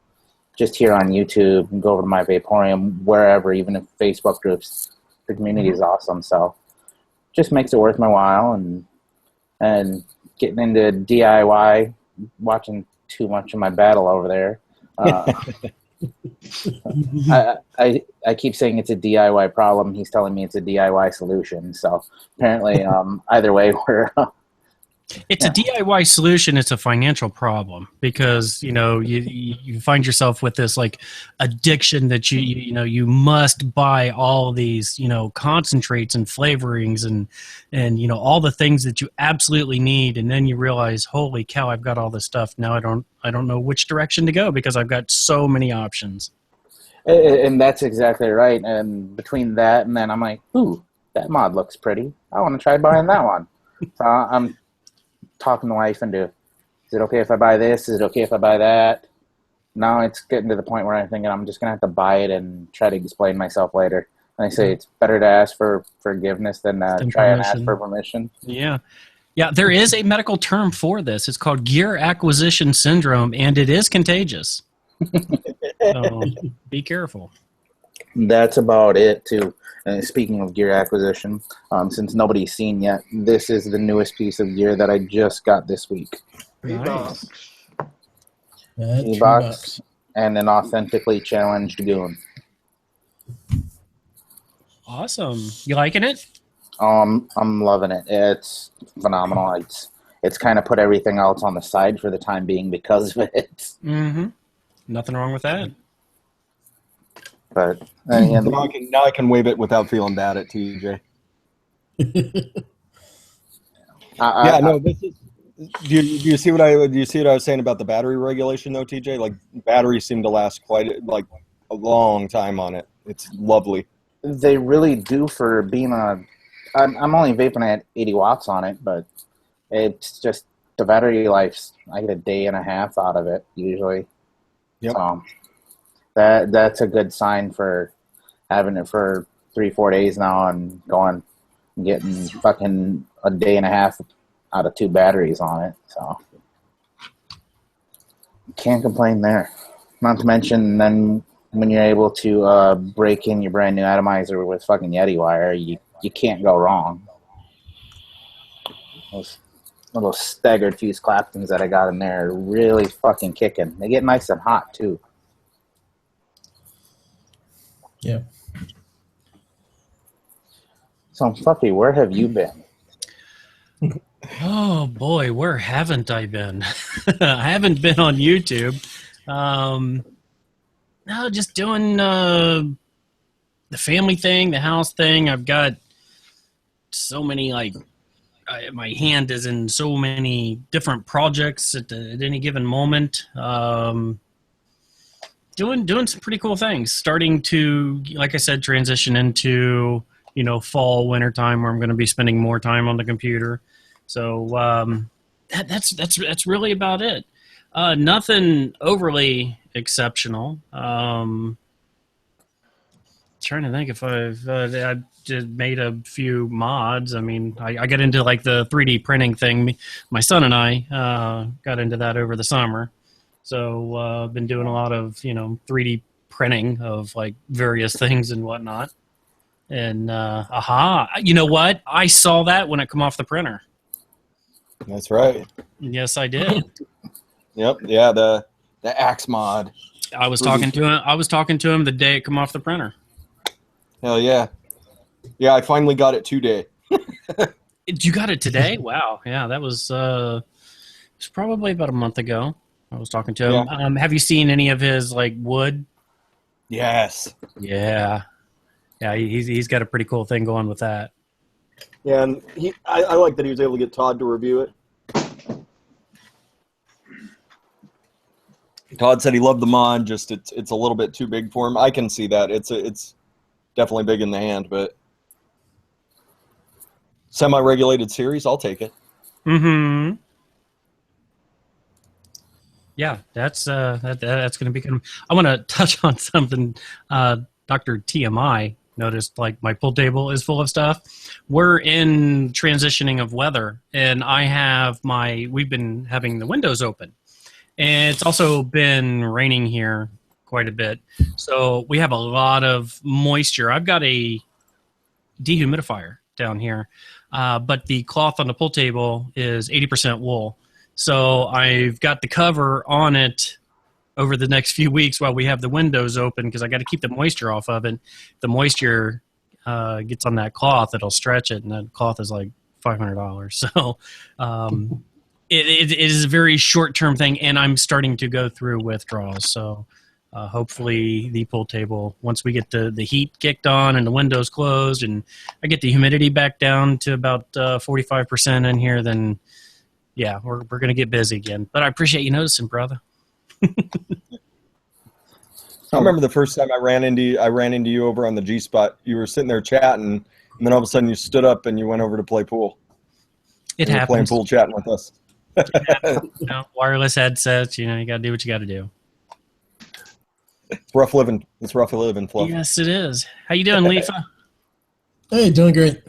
just here on YouTube and go over to my Vaporium, wherever, even if Facebook groups. The community is awesome, so just makes it worth my while. And getting into DIY, watching too much of my battle over there. I keep saying it's a DIY problem. He's telling me it's a DIY solution. So apparently, either way, we're. It's a DIY solution. It's a financial problem because you find yourself with this like addiction that you must buy all these concentrates and flavorings and all the things that you absolutely need, and then you realize, holy cow, I've got all this stuff now. I don't know which direction to go because I've got so many options. And that's exactly right. And between that and then I'm like, ooh, that mod looks pretty. I want to try buying that one. So I'm talking to wife into, is it okay if I buy this? Is it okay if I buy that? Now it's getting to the point where I'm thinking I'm just going to have to buy it and try to explain myself later. And I say it's better to ask for forgiveness than try and ask for permission. Yeah. Yeah, there is a medical term for this. It's called gear acquisition syndrome, and it is contagious. So be careful. That's about it, too. Speaking of gear acquisition, since nobody's seen yet, this is the newest piece of gear that I just got this week. Nice. E-Box and an authentically challenged goon. Awesome. You liking it? I'm loving it. It's phenomenal. It's kind of put everything else on the side for the time being because of it. Mm-hmm. Nothing wrong with that. But now I can wave it without feeling bad at TJ. This is. Do you see what I was saying about the battery regulation though, TJ? Like batteries seem to last quite like a long time on it. It's lovely. They really do for being I'm only vaping at 80 watts on it, but it's just the battery life. I get a day and a half out of it usually. Yep. So that's a good sign for having it for 3-4 days now and getting fucking a day and a half out of 2 batteries on it. So can't complain there. Not to mention then when you're able to break in your brand new atomizer with fucking Yeti wire, you can't go wrong. Those little staggered fuse Claptons that I got in there are really fucking kicking. They get nice and hot too. Yeah. So, Fluffy, where have you been? Oh boy, where haven't I been? I haven't been on YouTube. No, just doing the family thing, the house thing. I've got so many my hand is in so many different projects at any given moment. Doing some pretty cool things. Starting to, like I said, transition into fall, winter time where I'm going to be spending more time on the computer. So that's really about it. Nothing overly exceptional. Trying to think if I've made a few mods. I mean, I got into like the 3D printing thing. My son and I got into that over the summer. So I've been doing a lot of 3D printing of like various things and whatnot. And you know what? I saw that when it come off the printer. That's right. Yes, I did. Yep. Yeah. The Axe mod. I was talking to him the day it come off the printer. Hell yeah. Yeah, I finally got it today. You got it today? Wow. Yeah, that was it's probably about a month ago. I was talking to him. Yeah. Have you seen any of his like wood? Yes. Yeah. Yeah, he's got a pretty cool thing going with that. Yeah, and I like that he was able to get Todd to review it. Todd said he loved the mod, just it's a little bit too big for him. I can see that. It's definitely big in the hand, but semi-regulated series, I'll take it. Mm-hmm. Yeah, that's going to be good. I want to touch on something. Dr. TMI noticed, like, my pool table is full of stuff. We're in transitioning of weather, and we've been having the windows open, and it's also been raining here quite a bit, so we have a lot of moisture. I've got a dehumidifier down here, but the cloth on the pool table is 80% wool. So I've got the cover on it over the next few weeks while we have the windows open, because I got to keep the moisture off of it. If the moisture gets on that cloth, it'll stretch it, and that cloth is like $500. So it is a very short-term thing, and I'm starting to go through withdrawals. So hopefully the pool table, once we get the heat kicked on and the windows closed and I get the humidity back down to about 45% in here, then yeah, we're going to get busy again. But I appreciate you noticing, brother. I remember the first time I ran into you over on the G spot. You were sitting there chatting, and then all of a sudden you stood up and you went over to play pool. It happens. Playing pool, chatting with us. Wireless headsets. You got to do what you got to do. It's rough living. It's rough living, Fluff. Yes, it is. How you doing, LIFA? Hey, doing great.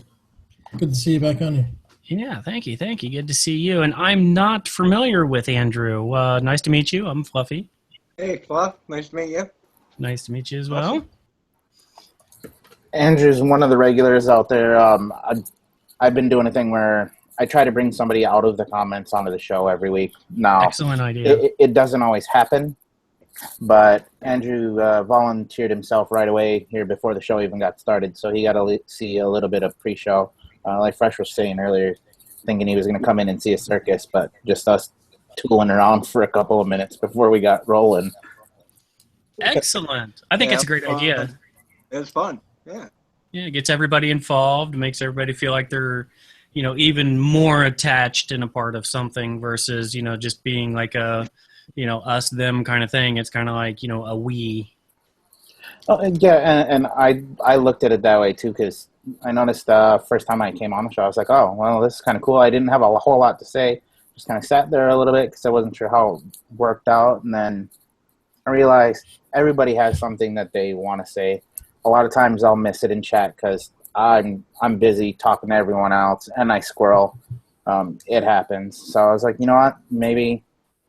Good to see you back on here. Yeah, thank you. Good to see you. And I'm not familiar with Andrew. Nice to meet you. I'm Fluffy. Hey, Fluff. Nice to meet you. Nice to meet you as well. Andrew's one of the regulars out there. I've been doing a thing where I try to bring somebody out of the comments onto the show every week. Now, excellent idea. It doesn't always happen, but Andrew volunteered himself right away here before the show even got started, so he got to see a little bit of pre-show. Like Fresh was saying earlier, thinking he was going to come in and see a circus, but just us tooling around for a couple of minutes before we got rolling. Excellent. I think it's a great idea. It's fun. Yeah. Yeah, it gets everybody involved, makes everybody feel like they're, even more attached and a part of something versus, just being like a, us, them kind of thing. It's kind of like, a we. Oh, yeah, and I looked at it that way too, because I noticed first time I came on the show, I was like, oh, well, this is kind of cool. I didn't have a whole lot to say. Just kind of sat there a little bit because I wasn't sure how it worked out. And then I realized everybody has something that they want to say. A lot of times I'll miss it in chat because I'm busy talking to everyone else, and I squirrel. It happens. So I was like, you know what? Maybe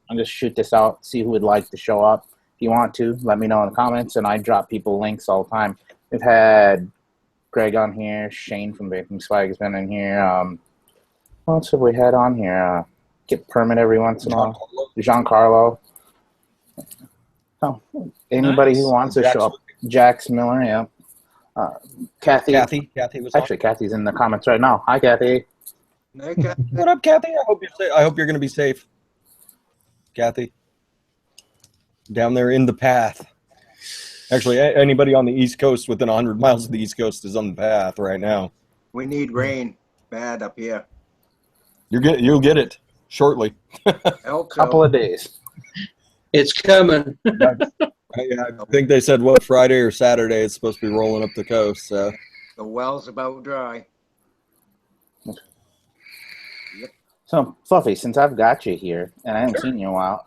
I'll just shoot this out, see who would like to show up. If you want to, let me know in the comments, and I drop people links all the time. We've had Greg on here. Shane from Vaping Swag has been in here. What else have we had on here? Get Permit every once in a while. Giancarlo. Oh, anybody who wants to show up. Jax Miller, yeah. Kathy. Kathy was actually on. Kathy's in the comments right now. Hi, Kathy. Hey, Kathy. What up, Kathy? I hope you're going to be safe, Kathy. Down there in the path. Actually, anybody on the East Coast within 100 miles of the East Coast is on the path right now. We need rain bad up here. You'll get it shortly. Couple of days. It's coming. I think they said Friday or Saturday it's supposed to be rolling up the coast. So the well's about dry. So, Fluffy, since I've got you here, and I haven't seen you in a while,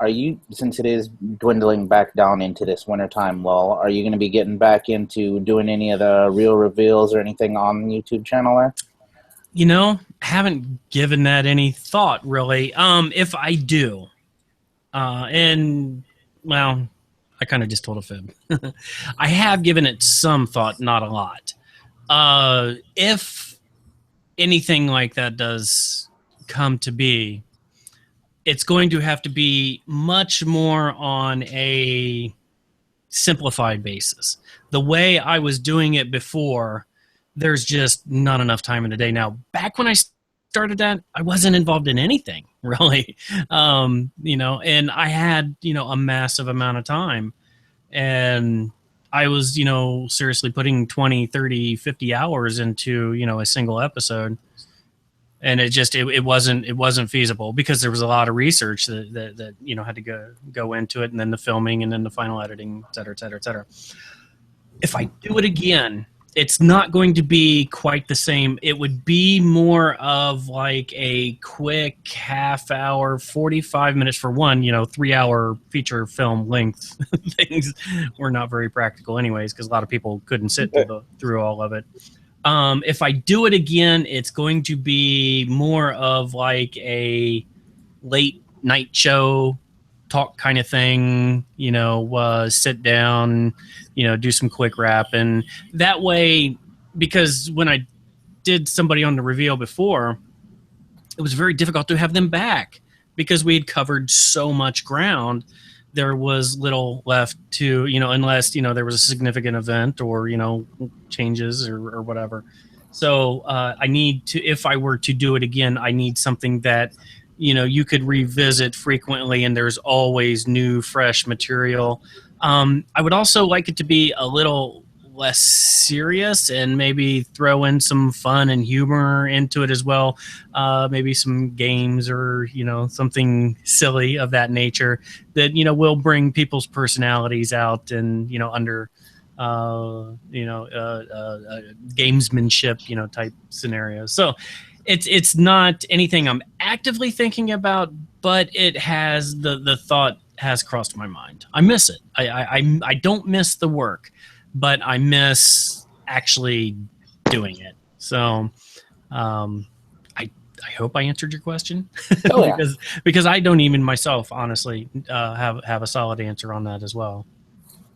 since it is dwindling back down into this wintertime lull, are you going to be getting back into doing any of the real reveals or anything on the YouTube channel there? Haven't given that any thought, really. If I do, and, well, I kind of just told a fib. I have given it some thought, not a lot. If anything like that does come to be, it's going to have to be much more on a simplified basis. The way I was doing it before, there's just not enough time in the day. Now, back when I started that, I wasn't involved in anything, really. And I had, a massive amount of time. And I was, seriously putting 20, 30, 50 hours into, a single episode. And it wasn't feasible because there was a lot of research that had to go into it, and then the filming, and then the final editing, et cetera, et cetera, et cetera. If I do it again, it's not going to be quite the same. It would be more of like a quick half hour, 45 minutes for one, 3-hour feature film length. Things were not very practical anyways, because a lot of people couldn't sit through all of it. If I do it again, it's going to be more of like a late night show talk kind of thing, sit down, do some quick rap. And that way, because when I did somebody on the reveal before, it was very difficult to have them back because we had covered so much ground. There was little left to, unless, there was a significant event or, changes or whatever. So I need to, if I were to do it again, I need something that, you could revisit frequently and there's always new, fresh material. I would also like it to be a little less serious and maybe throw in some fun and humor into it as well. Maybe some games or, something silly of that nature that, will bring people's personalities out and, under, gamesmanship, type scenarios. So it's not anything I'm actively thinking about, but it has the thought has crossed my mind. I miss it. I don't miss the work, but I miss actually doing it. So I hope I answered your question. Oh, yeah. because I don't even myself honestly have a solid answer on that as well.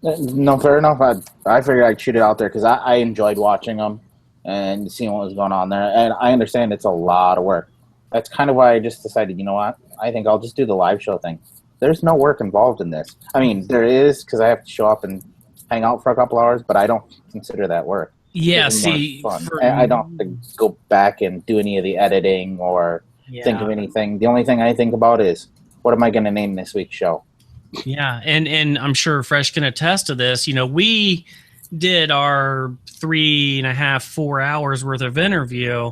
No, fair enough. I figured I'd shoot it out there because I enjoyed watching them and seeing what was going on there. And I understand it's a lot of work. That's kind of why I just decided, you know what? I think I'll just do the live show thing. There's no work involved in this. I mean, there is because I have to show up and hang out for a couple hours, but I don't consider that work. Yeah, it's see, fun. I don't have to go back and do any of the editing or think of anything. The only thing I think about is, what am I going to name this week's show? Yeah, and I'm sure Fresh can attest to this. We did our 3.5, 4 hours worth of interview,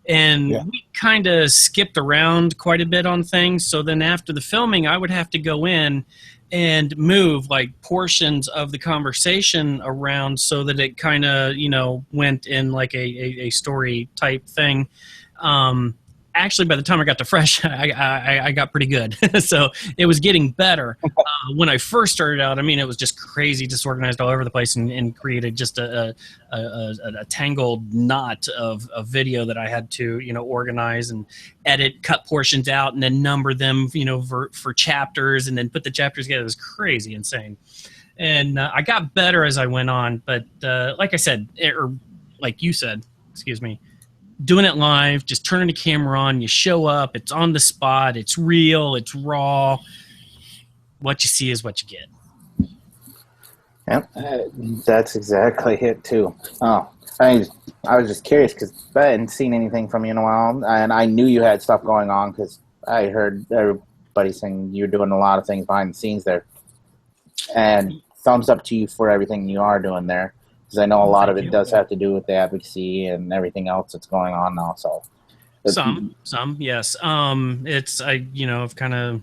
and we kind of skipped around quite a bit on things. So then after the filming, I would have to go in and move like portions of the conversation around so that it kind of, went in like a story type thing. Actually, by the time I got to Fresh, I got pretty good. So it was getting better. When I first started out, it was just crazy, disorganized all over the place and created just a tangled knot of video that I had to, organize and edit, cut portions out, and then number them, for chapters, and then put the chapters together. It was crazy, insane. And I got better as I went on. But like I said, or like you said, excuse me, doing it live, just turning the camera on, you show up, it's on the spot, it's real, it's raw. What you see is what you get. Yep, that's exactly it too. Oh, I was just curious because I hadn't seen anything from you in a while, and I knew you had stuff going on because I heard everybody saying you're doing a lot of things behind the scenes there. And thumbs up to you for everything you are doing there. Because I know a lot of it does have to do with the advocacy and everything else that's going on now. So, some, yes. It's I've kind of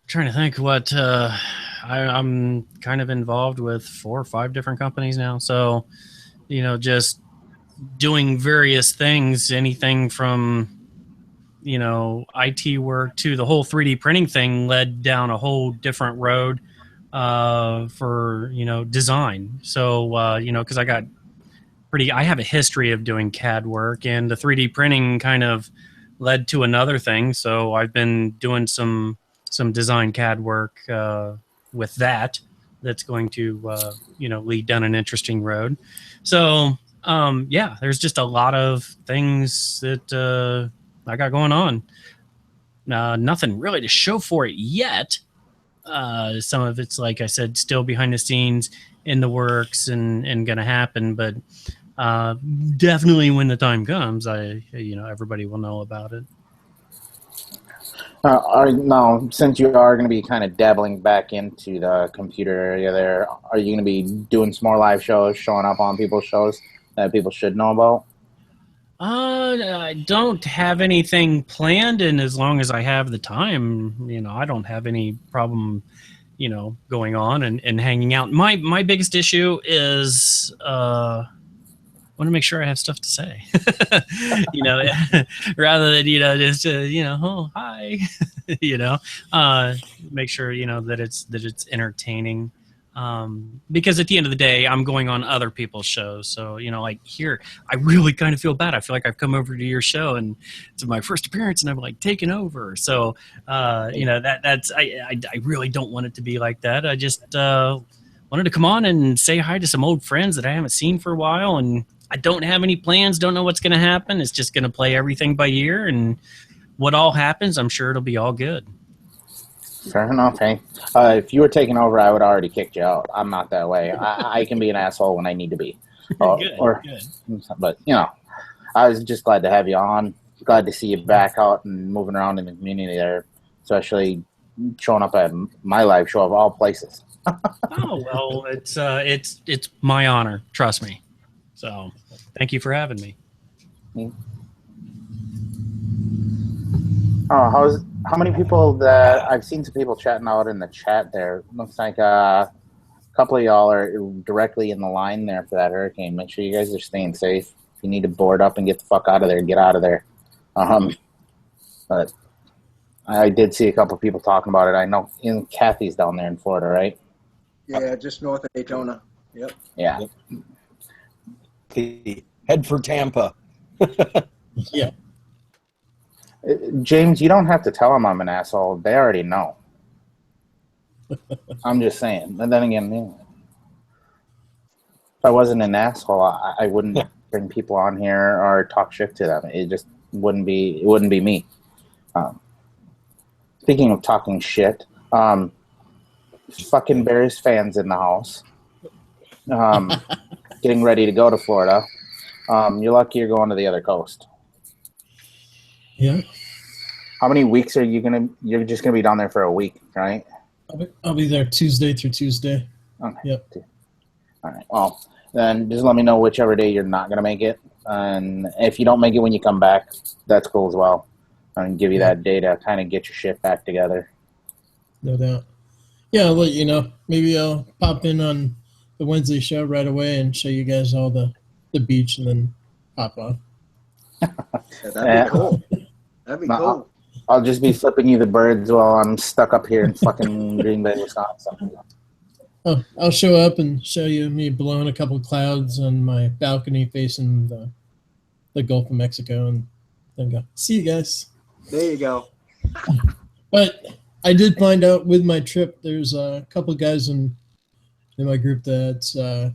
trying to think what I'm kind of involved with 4 or 5 different companies now. So, just doing various things, anything from IT work to the whole 3D printing thing led down a whole different road. For design. So because I have a history of doing CAD work, and the 3D printing kind of led to another thing. So I've been doing some design CAD work with that's going to lead down an interesting road. So there's just a lot of things that I got going on. Nothing really to show for it yet. Some of it's, like I said, still behind the scenes in the works and going to happen, but definitely when the time comes, everybody will know about it. Now, since you are going to be kind of dabbling back into the computer area there, are you going to be doing some more live shows, showing up on people's shows that people should know about? I don't have anything planned, and as long as I have the time, I don't have any problem going on and hanging out. My biggest issue is I want to make sure I have stuff to say, rather than just oh hi, make sure that it's entertaining. Because at the end of the day, I'm going on other people's shows. So, like here, I really kind of feel bad. I feel like I've come over to your show and it's my first appearance and I'm like taking over. So, that's, I really don't want it to be like that. I just, wanted to come on and say hi to some old friends that I haven't seen for a while. And I don't have any plans. Don't know what's going to happen. It's just going to play everything by ear, and what all happens, I'm sure it'll be all good. Fair enough, hey. If you were taking over, I would have already kicked you out. I'm not that way. I can be an asshole when I need to be. Good. But, I was just glad to have you on. Glad to see you back out and moving around in the community there, especially showing up at my live show of all places. Oh, well, it's my honor. Trust me. So thank you for having me. Oh, how many people that I've seen some people chatting out in the chat there? Looks like a couple of y'all are directly in the line there for that hurricane. Make sure you guys are staying safe. If you need to board up and get the fuck out of there, get out of there. But I did see a couple of people talking about it. I know Kathy's down there in Florida, right? Yeah, just north of Daytona. Yep. Yeah. Head for Tampa. Yeah. James, you don't have to tell them I'm an asshole. They already know. I'm just saying. And then again, if I wasn't an asshole, I wouldn't bring people on here or talk shit to them. It just wouldn't be me. Speaking of talking shit, fucking Bears fans in the house. Getting ready to go to Florida. You're lucky you're going to the other coast. Yeah. How many weeks are you're just gonna be down there for a week, right? I'll be there Tuesday through Tuesday. Okay. Yep. All right. Well, then just let me know whichever day you're not gonna make it, and if you don't make it when you come back, that's cool as well. And give you that day to kind of get your shit back together. No doubt. Yeah, I'll let you know. Maybe I'll pop in on the Wednesday show right away and show you guys all the beach and then pop on. Yeah, that'd be cool. That'd be cool. I'll just be flipping you the birds while I'm stuck up here in fucking Green Bay, Wisconsin. Oh, I'll show up and show you me blowing a couple clouds on my balcony facing the Gulf of Mexico, and then go, see you guys. There you go. But I did find out with my trip, there's a couple guys in my group that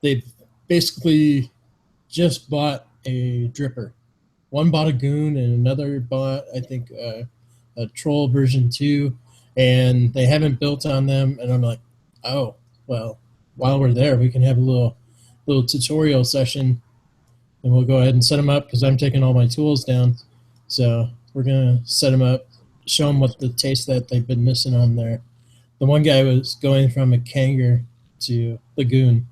they've basically just bought a dripper. One bought a Goon and another bought, I think, a Troll version 2, and they haven't built on them. And I'm like, oh, well, while we're there, we can have a little tutorial session, and we'll go ahead and set them up because I'm taking all my tools down. So we're going to set them up, show them what the taste that they've been missing on there. The one guy was going from a Kanger to the Goon.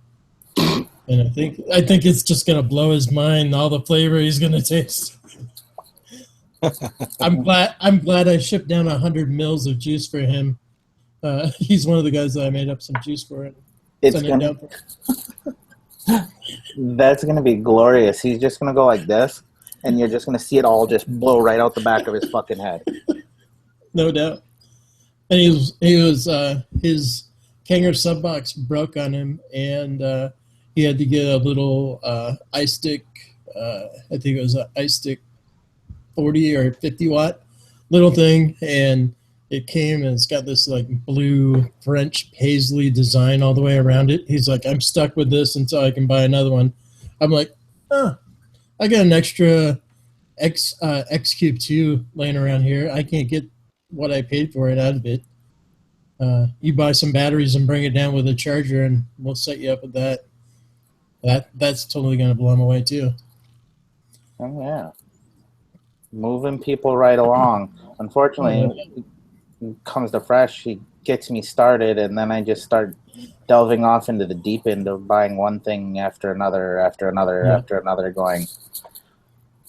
And I think it's just gonna blow his mind, all the flavor he's gonna taste. I'm glad I shipped down 100 mils of juice for him. He's one of the guys that I made up some juice for it. That's gonna be glorious. He's just gonna go like this, and you're just gonna see it all just blow right out the back of his fucking head. No doubt. And his Kanger sub box broke on him, and he had to get a little ice stick. I think it was an ice stick 40 or 50 watt little thing, and it came and it's got this like blue French paisley design all the way around it. He's like, I'm stuck with this until I can buy another one. I'm like, I got an extra X Cube 2 laying around here. I can't get what I paid for it out of it. You buy some batteries and bring it down with a charger, and we'll set you up with that. That's totally going to blow him away too. Oh yeah, moving people right along. Unfortunately, it comes to Fresh, he gets me started, and then I just start delving off into the deep end of buying one thing after another, going,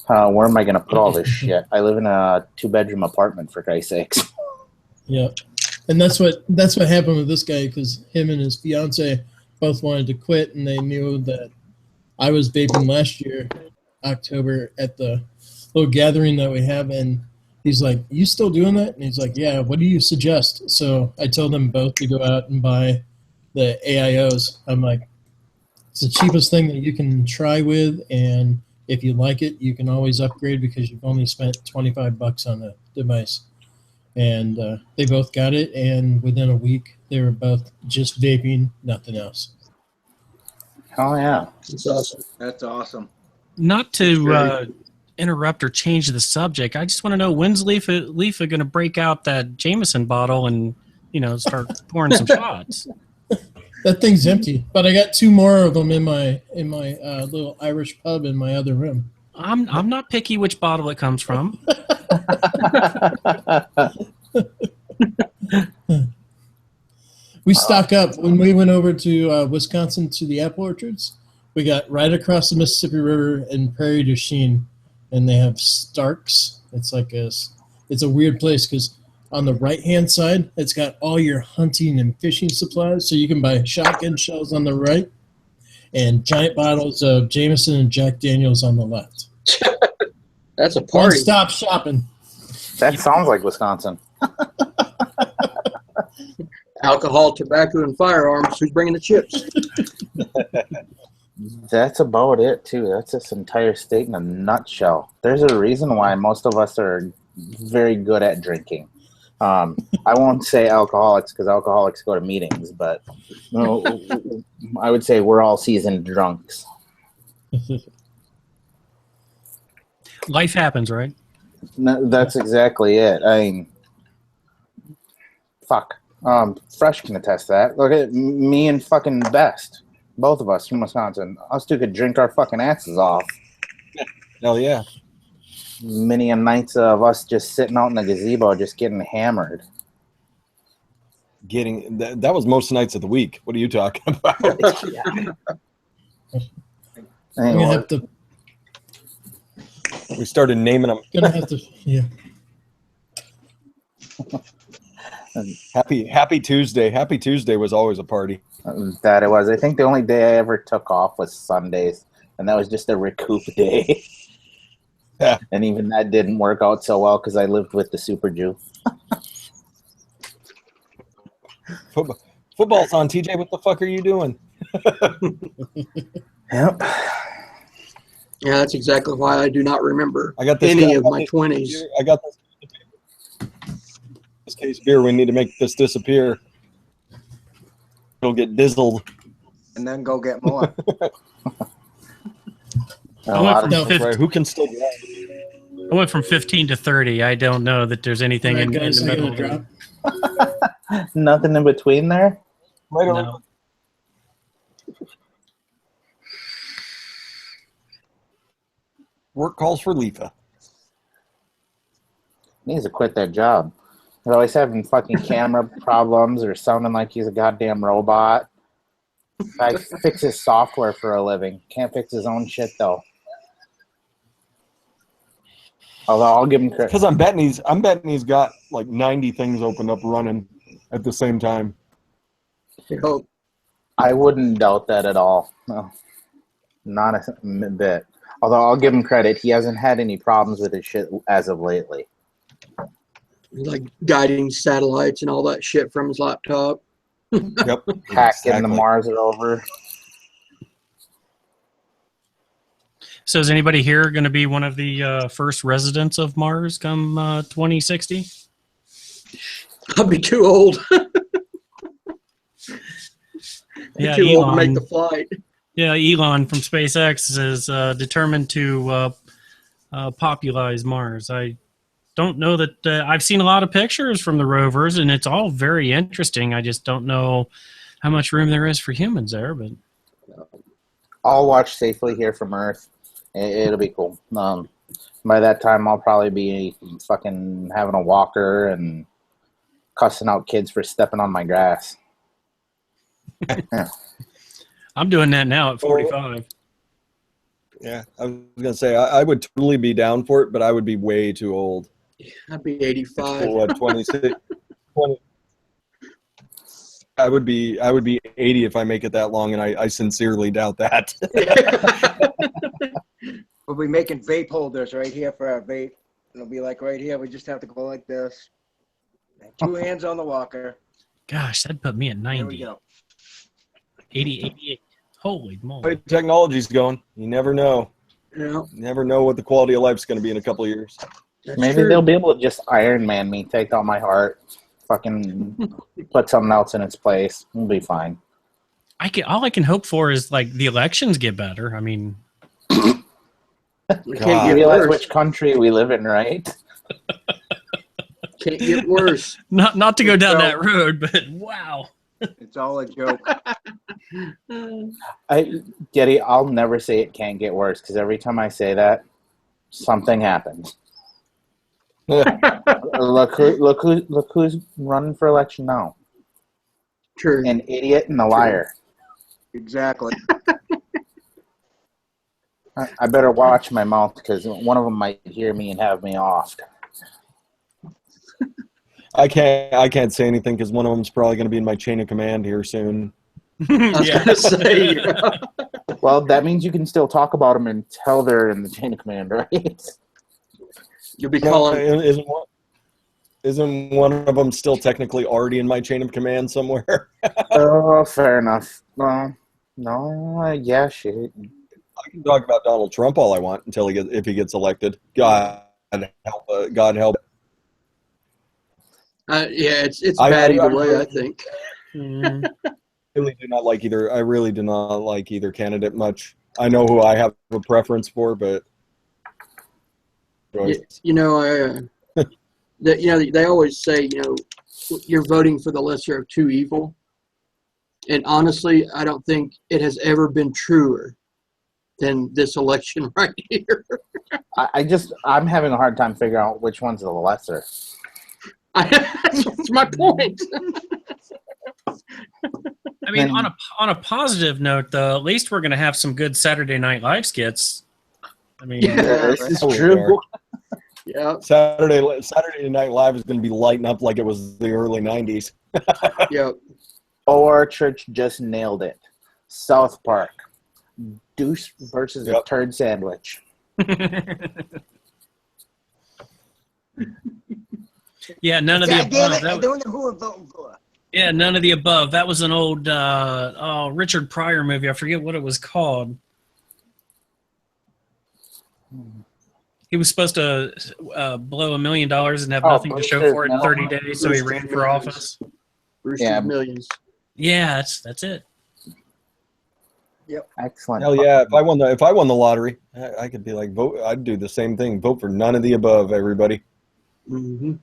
where am I going to put all this shit? I live in a 2-bedroom apartment, for Christ's sakes. Yeah, and that's what happened with this guy, because him and his fiance both wanted to quit, and they knew that I was vaping last year, October, at the little gathering that we have, and he's like, "You still doing that?" And he's like, "Yeah. What do you suggest?" So I told them both to go out and buy the AIOs. I'm like, it's the cheapest thing that you can try with, and if you like it, you can always upgrade because you've only spent $25 on the device. And they both got it, and within a week, they were both just vaping, nothing else. Oh yeah, That's awesome. That's awesome. Not to interrupt or change the subject, I just want to know, when's LIFA going to break out that Jameson bottle and start pouring some shots? That thing's empty, but I got 2 more of them in my little Irish pub in my other room. I'm not picky which bottle it comes from. We stock up. When we went over to Wisconsin to the apple orchards, we got right across the Mississippi River in Prairie du Chien, and they have Starks. It's a weird place because on the right-hand side, it's got all your hunting and fishing supplies, so you can buy shotgun shells on the right and giant bottles of Jameson and Jack Daniels on the left. That's a party. Stop shopping. that sounds like Wisconsin. Alcohol, tobacco, and firearms. Who's bringing the chips? That's about it, too. That's this entire state in a nutshell. There's a reason why most of us are very good at drinking. I won't say alcoholics because alcoholics go to meetings, but I would say we're all seasoned drunks. Life happens, right? No, that's exactly it. I mean, fuck. Fresh can attest to that. Look at me and fucking Best. Both of us from Wisconsin. Us two could drink our fucking asses off. Hell yeah. Many a nights of us just sitting out in the gazebo just getting hammered. That was most nights of the week. What are you talking about? Anyway, We started naming them. Gonna have to, yeah. Happy Tuesday. Happy Tuesday was always a party. that it was. I think the only day I ever took off was Sundays, and that was just a recoup day. Yeah. And even that didn't work out so well because I lived with the Super Jew. Football's on, TJ. What the fuck are you doing? Yep. Yeah, that's exactly why I do not remember I got this any guy- of my 20s. I got this case of beer. We need to make this disappear. It'll get dizzled. And then go get more. Right. Who can still drive? I went from 15 to 30. I don't know that there's anything in the middle. Drop. Nothing in between there? Right No. over. Work calls for LIFA. He needs to quit that job. He's always having fucking camera problems or sounding like he's a goddamn robot. I fix his software for a living. Can't fix his own shit though. Although I'll give him credit. Because I'm betting he's got like 90 things opened up running at the same time. I hope. I wouldn't doubt that at all. No, not a bit. Although I'll give him credit, he hasn't had any problems with his shit as of lately. Like guiding satellites and all that shit from his laptop. Yep. Hacking the Mars rover. So is anybody here going to be one of the first residents of Mars come 2060? I'll be too old. Yeah, too old to make Elon. the flight. Yeah, Elon from SpaceX is determined to popularize Mars. I don't know that I've seen a lot of pictures from the rovers, and it's all very interesting. I just don't know how much room there is for humans there. But I'll watch safely here from Earth. It'll be cool. By that time, I'll probably be fucking having a walker and cussing out kids for stepping on my grass. Yeah. I'm doing that now at 45. Yeah, I was gonna say I would totally be down for it, but I would be way too old. I'd be 85. What, 26? I would be 80 if I make it that long, and I sincerely doubt that. We'll be making vape holders right here for our vape. It'll be like right here. We just have to go like this. 2 hands on the walker. Gosh, that'd put me at 90. There we go. 80, 88. Holy moly. Technology's going. You never know. Yeah. You never know what the quality of life's going to be in a couple of years. That's Maybe true. they'll be able to just Iron Man me, take out my heart, fucking put something else in its place. We'll be fine. All I can hope for is like the elections get better. I mean, We God. can't You get realize worse. which country we live in, right? Can't get worse. not to go down So- that road, but wow. It's all a joke. Yeti, I'll never say it can't get worse because every time I say that, something happens. Look who's running for election now. True. An idiot and a liar. Exactly. I better watch my mouth because one of them might hear me and have me off. I can't say anything because one of them's probably going to be in my chain of command here soon. I was Yeah. gonna say. Well, that means you can still talk about them until they're in the chain of command, right? You'll be No, calling. isn't one of them still technically already in my chain of command somewhere? Oh, fair enough. Well, no, yeah, shit. I can talk about Donald Trump all I want if he gets elected. God help. God help. Yeah, it's I- bad I- either I- way, I think. Mm, I really do not like either candidate much. I know who I have a preference for, but You know, they always say, you're voting for the lesser of two evil. And honestly, I don't think it has ever been truer than this election right here. I'm having a hard time figuring out which one's the lesser. That's my point. I mean, on a positive note, though, at least we're going to have some good Saturday Night Live skits. I mean, Yeah. This is Oh, true. Yeah, Saturday Night Live is going to be lighting up like it was the early '90s. yeah. Or Church just nailed it. South Park. Douche versus a Yep. turd sandwich. yeah, none of the God damn above. it, I don't know who I'm voting for. Yeah, none of the above. That was an old Richard Pryor movie. I forget what it was called. He was supposed to blow $1 million and have nothing to show for it in 30 days, so he ran for office. Brewster's Yeah. Millions. Yeah, that's it. Excellent. Hell yeah! If I won the lottery, I could be like vote. I'd do the same thing. Vote for none of the above, everybody. Mm-hmm.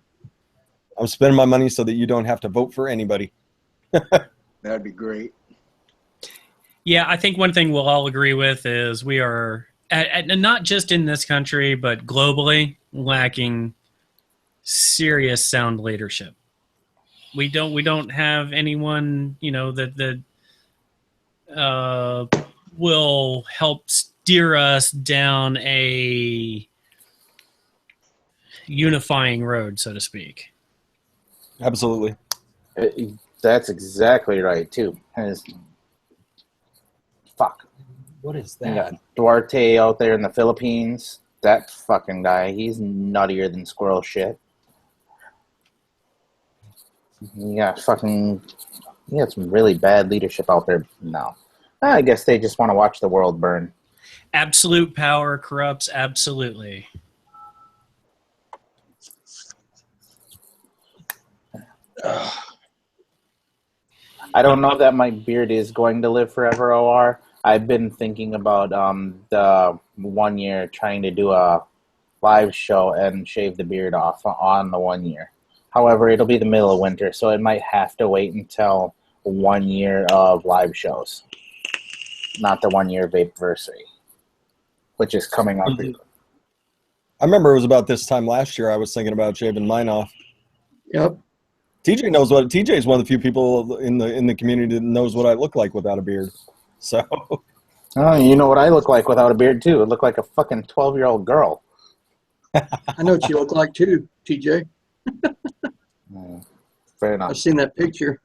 I'm spending my money so that you don't have to vote for anybody. That'd be great. Yeah, I think one thing we'll all agree with is we are, not just in this country, but globally, lacking serious sound leadership. We don't have anyone, that will help steer us down a unifying road, so to speak. Absolutely. That's exactly right, too. Fuck. What is You got Duarte out there in the Philippines. That fucking guy, he's nuttier than squirrel shit. You got some really bad leadership out there now. I guess they just want to watch the world burn. Absolute power corrupts absolutely. I don't know that my beard is going to live forever, OR. I've been thinking about the 1 year trying to do a live show and shave the beard off on the 1 year. However, it'll be the middle of winter, so it might have to wait until 1 year of live shows. Not the 1 year Vapeversary, which is coming up. I remember it was about this time last year I was thinking about shaving mine off. Yep. TJ is one of the few people in the community that knows what I look like without a beard. So Oh, you know what I look like without a beard, too. I look like a fucking 12-year-old girl. I know what you look like too, TJ. Fair enough. I've seen that picture.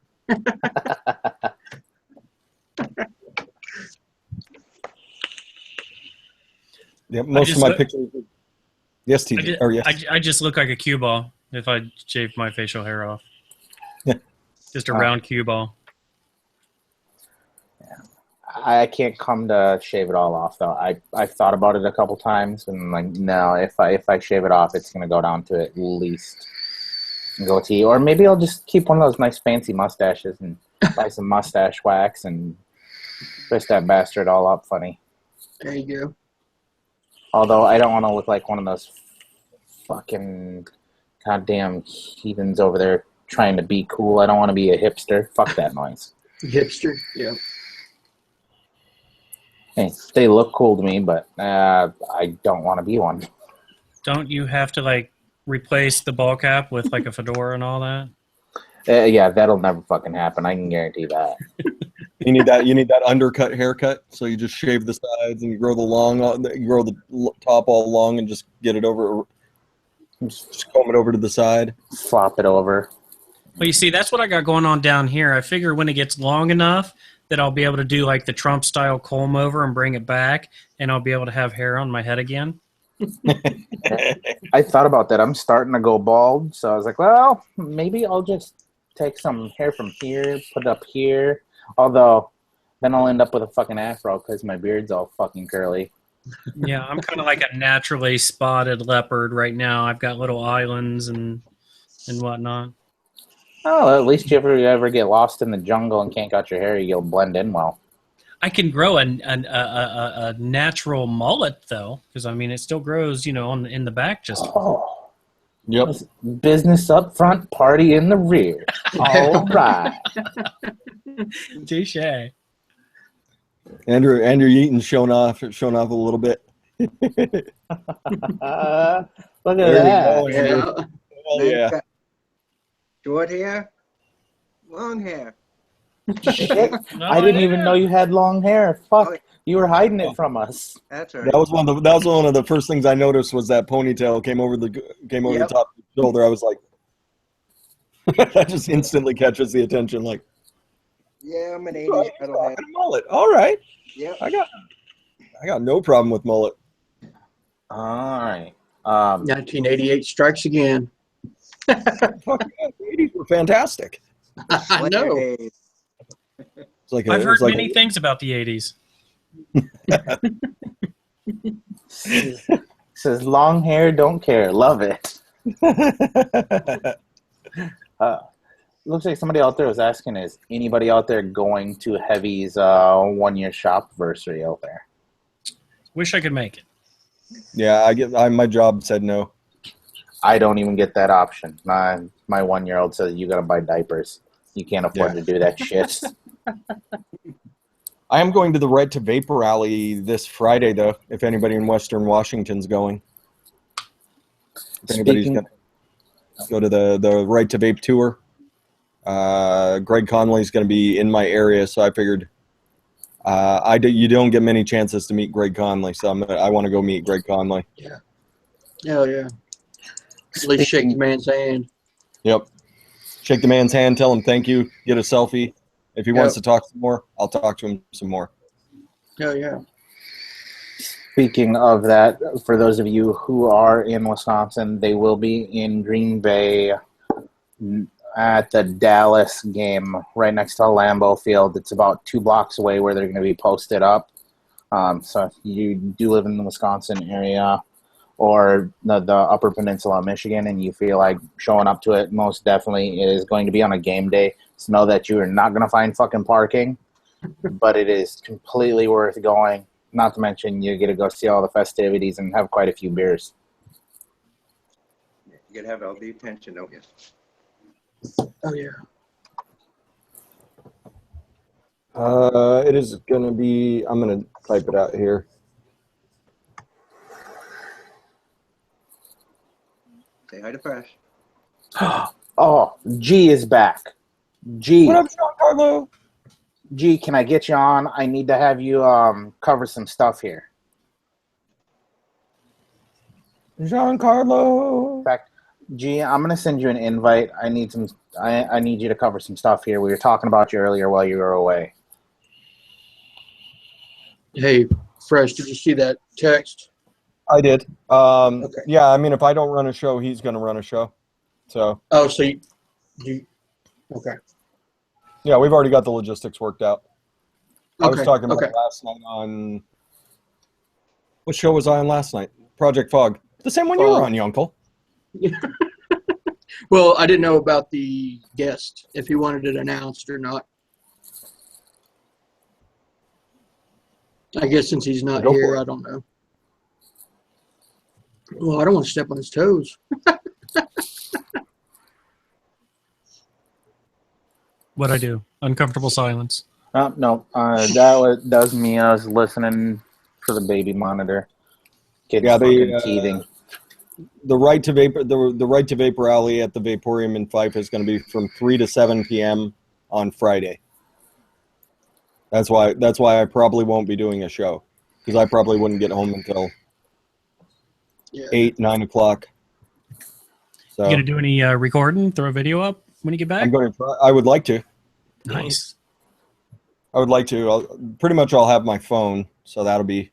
Yeah, most of my pictures. Yes, TJ. Or yes. I just look like a cue ball if I shave my facial hair off. Yeah. Just a round cue ball. Yeah. I can't come to shave it all off though. I've thought about it a couple times and like no, if I shave it off, it's gonna go down to at least goatee, or maybe I'll just keep one of those nice fancy mustaches and buy some mustache wax and twist that bastard all up funny. There you go. Although I don't want to look like one of those fucking goddamn heathens over there trying to be cool. I don't want to be a hipster. Fuck that noise. Hipster, yeah. Hey, they look cool to me, but I don't want to be one. Don't you have to like replace the ball cap with like a fedora and all that? Yeah, that'll never fucking happen. I can guarantee that. You need that undercut haircut, so you just shave the sides and you grow the top all long and just get it over, just comb it over to the side. Flop it over. Well, you see, that's what I got going on down here. I figure when it gets long enough that I'll be able to do like the Trump style comb over and bring it back, and I'll be able to have hair on my head again. I thought about that. I'm starting to go bald, so I was like, well, maybe I'll just take some hair from here, put it up here. Although, then I'll end up with a fucking afro because my beard's all fucking curly. Yeah, I'm kind of like a naturally spotted leopard right now. I've got little islands and whatnot. Oh, at least you ever get lost in the jungle and can't cut your hair, you'll blend in well. I can grow a natural mullet though, because I mean it still grows, in the back just. Oh. Yep. Business up front, party in the rear. All right. Touche. Andrew Yeaton's showing off a little bit. Look at that. Yeah. Oh, yeah. Short hair, long hair. Shit. No, I didn't even know you had long hair. Fuck. You were hiding it from us. That's right. That was one of the first things I noticed was that ponytail came over the top of the shoulder. I was like, that just instantly catches the attention. Like, yeah, I'm an 80s metalhead. Mullet. All right. Yeah. I got no problem with mullet. All right. 1988 strikes again. Fuck yeah, the 80s were fantastic. I know. It's like I've heard many things about the 80s. Says long hair, don't care. Love it. Looks like somebody out there was asking, is anybody out there going to Heavy's 1-year shop anniversary out there? Wish I could make it. Yeah, my job said no. I don't even get that option. My 1-year-old says you got to buy diapers. You can't afford to do that shit. I am going to the Right to Vape rally this Friday, though, if anybody in Western Washington's going. If anybody's going to go to the Right to Vape tour. Greg Conley's going to be in my area, so I figured you don't get many chances to meet Greg Conley, so I want to go meet Greg Conley. Yeah. Hell yeah. At least shake the man's hand. Yep. Shake the man's hand, tell him thank you, get a selfie. If he wants to talk some more, I'll talk to him some more. Hell yeah. Speaking of that, for those of you who are in Wisconsin, they will be in Green Bay at the Dallas game right next to Lambeau Field. It's about 2 blocks away where they're going to be posted up. So if you do live in the Wisconsin area or the Upper Peninsula of Michigan and you feel like showing up to it, most definitely it is going to be on a game day. So know that you are not going to find fucking parking, but it is completely worth going. Not to mention you get to go see all the festivities and have quite a few beers. You gotta have all the attention, don't you? Oh yeah. It is going to be, I'm going to type it out here. Say hi to Fresh. Oh, G is back. G. What up, Giancarlo? G, can I get you on? I need to have you cover some stuff here. Giancarlo. In fact, G, I'm gonna send you an invite. I need some. I need you to cover some stuff here. We were talking about you earlier while you were away. Hey, Fresh, did you see that text? I did. Okay. Yeah, I mean, if I don't run a show, he's going to run a show. So. Oh, so you okay. Yeah, we've already got the logistics worked out. I was talking about okay. last night on. What show was I on last night? Project Fog. The same one you were on, you uncle. Well, I didn't know about the guest, if he wanted it announced or not. I guess since he's not here, I don't know. Well, I don't want to step on his toes. What'd I do? Uncomfortable silence. No, that was me. I was listening for the baby monitor. Kids fucking teething. The right to vapor, the right to vapor alley at the Vaporium in Fife is going to be from 3 to 7 p.m. on Friday. That's why I probably won't be doing a show, because I probably wouldn't get home until 8, 9 o'clock. So you gonna do any recording? Throw a video up when you get back? I'm going to try. I would like to. Nice. I would like to. I'll have my phone, so that'll be.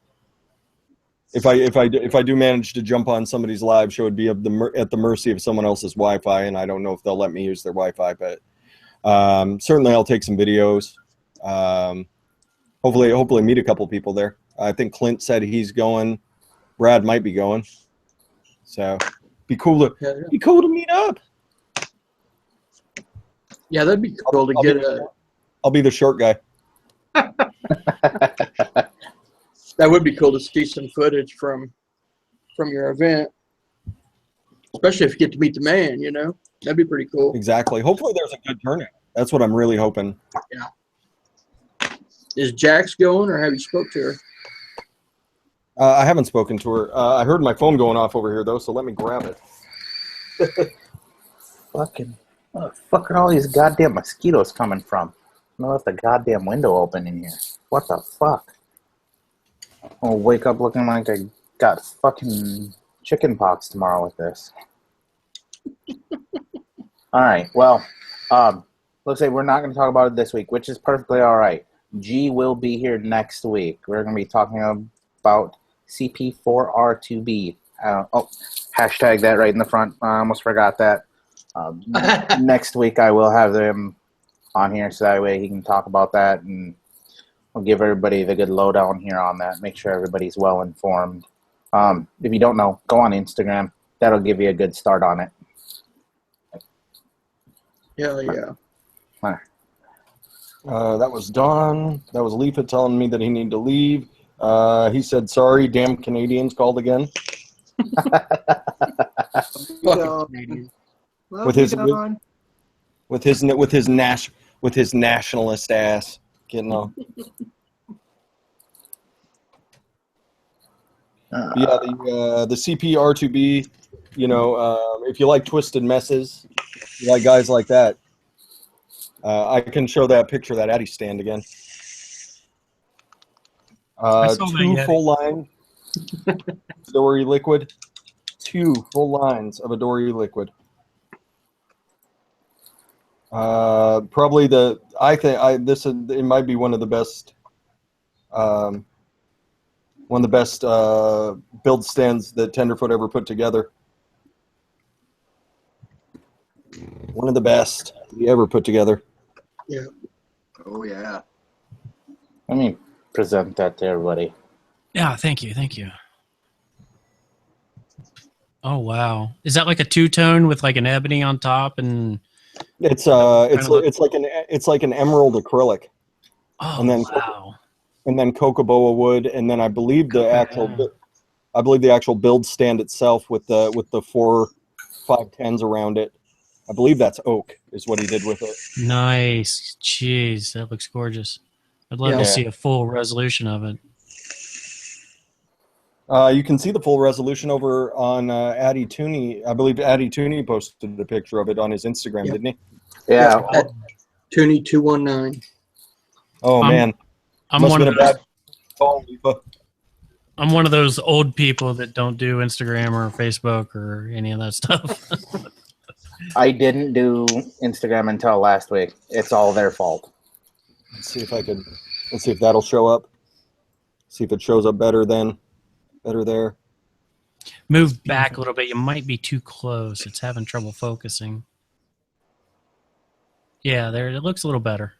If I do manage to jump on somebody's live show, it'd be at the mercy of someone else's Wi-Fi, and I don't know if they'll let me use their Wi-Fi. But certainly, I'll take some videos. Hopefully meet a couple people there. I think Clint said he's going. Brad might be going. So be cool to meet up. Yeah, that'd be cool to get a. I'll be the short guy. That would be cool to see some footage from your event, especially if you get to meet the man. You know, that'd be pretty cool. Exactly. Hopefully, there's a good turnout. That's what I'm really hoping. Yeah. Is Jax going, or have you spoke to her? I haven't spoken to her. I heard my phone going off over here, though, so let me grab it. Fucking, where the fuck are all these goddamn mosquitoes coming from? I left the goddamn window open in here. What the fuck? I'll wake up looking like I got fucking chicken pox tomorrow with this. All right, well, let's say we're not going to talk about it this week, which is perfectly all right. G will be here next week. We're going to be talking about CP4R2B. Hashtag that right in the front. I almost forgot that. Next week I will have them on here so that way he can talk about that, and we'll give everybody the good lowdown here on that. Make sure everybody's well informed. If you don't know, go on Instagram. That'll give you a good start on it. Hell yeah. That was Don. That was LIFA telling me that he needed to leave. He said, sorry, damn Canadians called again. With his nationalist ass getting on. Yeah, the CPR2B, you know, if you like twisted messes, you like guys like that, I can show that picture of that Addy stand again. 2 full lines Adore Eliquid. 2 full lines of Adore Eliquid. Probably it might be one of the best build stands that Tenderfoot ever put together. One of the best he ever put together. Yeah. Oh yeah. Let me present that to everybody. Yeah, thank you. Oh wow. Is that like a two-tone with like an ebony on top and it's like an emerald acrylic. Oh, and then wow. And then cocoa wood, and then I believe the actual build stand itself with the 4 510s around it. I believe that's oak is what he did with it. Nice. Jeez, that looks gorgeous. I'd love to see a full resolution of it. You can see the full resolution over on Addy Tooney. I believe Addy Tooney posted a picture of it on his Instagram, didn't he? Yeah. Tooney 219. Oh man. I'm one of those. I'm one of those old people that don't do Instagram or Facebook or any of that stuff. I didn't do Instagram until last week. It's all their fault. Let's see if that'll show up. See if it shows up better there. Move back a little bit. You might be too close. It's having trouble focusing. Yeah, there. It looks a little better.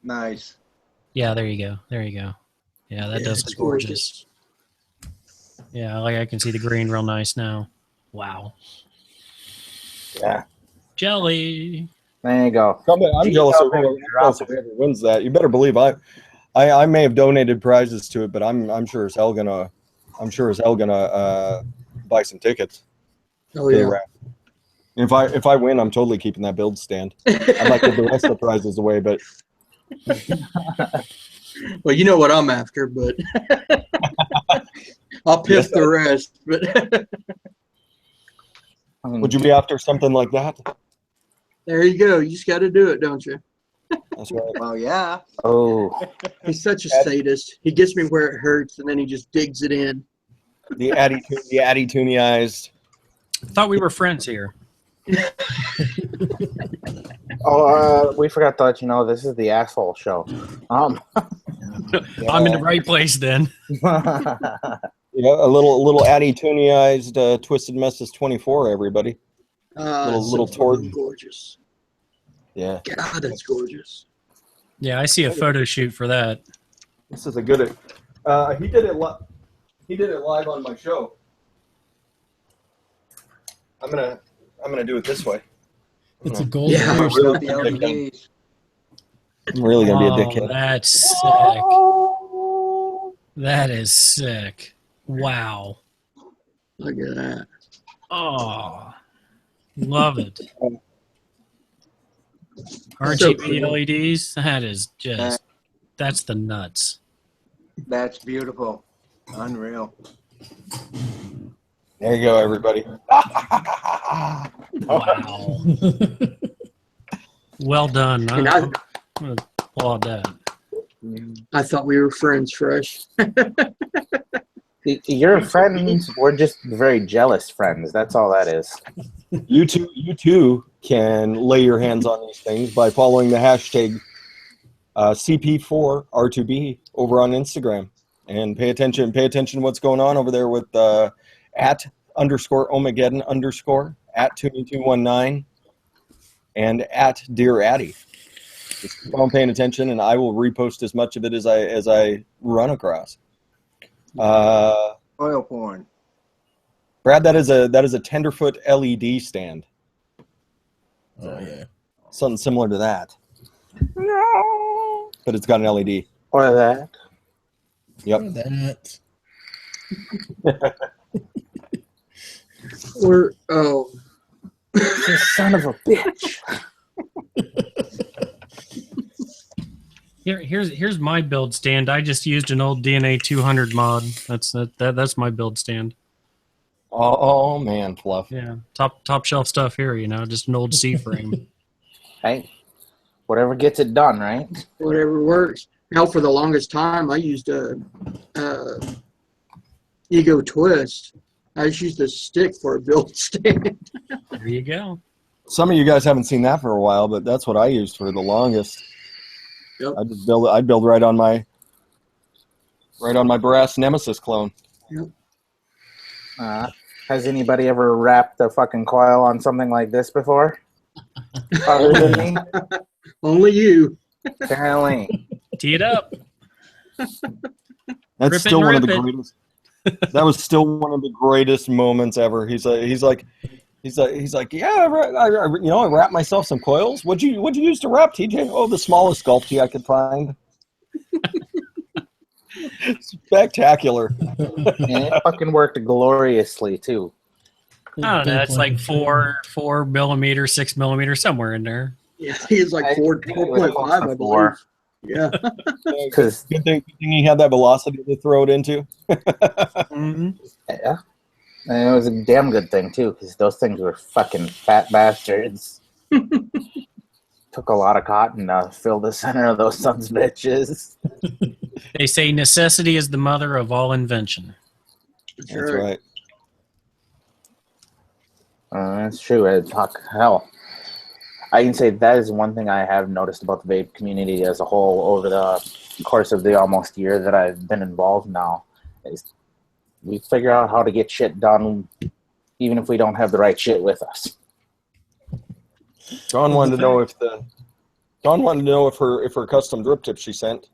Nice. Yeah, there you go. Yeah, that does look gorgeous. Yeah, like I can see the green real nice now. Wow. Yeah. Jelly. There you go. I'm jealous of whoever wins that. You better believe I may have donated prizes to it, but I'm sure as hell gonna buy some tickets. Oh yeah. If I win, I'm totally keeping that build stand. I might give the rest of the prizes away, but well, you know what I'm after, but I'll piff the rest. But would you be after something like that? there you go. You just got to do it, don't you? That's right. Well, yeah. Oh. He's such a sadist. He gets me where it hurts, and then he just digs it in. The Addy Tooney-ized. Thought we were friends here. We forgot to let you know this is the asshole show. I'm in the right place then. Yeah, a little Addy Tooney-ized Twisted Messes 24, everybody. Little tort. Gorgeous. Yeah. God, that's gorgeous. Yeah, I see a photo shoot for that. This is a good. He did it live on my show. I'm gonna do it this way. It's a gold. Yeah, I'm really gonna be a dickhead. That's sick. That is sick. Wow. Look at that. Oh, love it. So RGB LEDs. That is just. That's the nuts. That's beautiful. Unreal. There you go, everybody. Wow. Well done. I'm going to applaud that. I thought we were friends, Fresh. Your friends, we're just very jealous friends. That's all that is. You too can lay your hands on these things by following the hashtag CP4R2B over on Instagram, and pay attention to what's going on over there with at _Ohmageddon _ at 2219 and at Dear Addy. Just keep on paying attention, and I will repost as much of it as I run across. Oil porn. Brad, that is a tenderfoot LED stand. Oh yeah. Something similar to that. No. But it's got an LED. Or that. Yep. Or that. Or You son of a bitch. Here's my build stand. I just used an old DNA 200 mod. That's my build stand. Oh man, fluff. Yeah, top shelf stuff here. Just an old C frame. Hey, whatever gets it done, right? whatever works. Hell, for the longest time, I used a Ego Twist. I just used a stick for a build stand. There you go. Some of you guys haven't seen that for a while, but that's what I used for the longest. Yep. I'd build right on my brass Nemesis clone. Yep. Has anybody ever wrapped a fucking coil on something like this before? Other than me? Only you. Apparently. Tee it up. That's Rip still it, one of rip the it. greatest. That was still one of the greatest moments ever. He's like, yeah, I wrapped myself some coils. What'd you use to wrap, TJ? Oh, the smallest Gulf I could find. Spectacular. And it fucking worked gloriously too. I don't know. It's like 4 millimeter, 6 millimeter, somewhere in there. Yeah, he's like 4.5, I believe. Yeah. Because Good thing he had that velocity to throw it into. Mm-hmm. yeah, and it was a damn good thing too. Because those things were fucking fat bastards. Took a lot of cotton to fill the center of those sons of bitches. They say necessity is the mother of all invention. That's right. That's true. Hell, I can say that is one thing I have noticed about the vape community as a whole over the course of the almost year that I've been involved now. Is we figure out how to get shit done even if we don't have the right shit with us. Dawn wanted to know if her custom drip tip she sent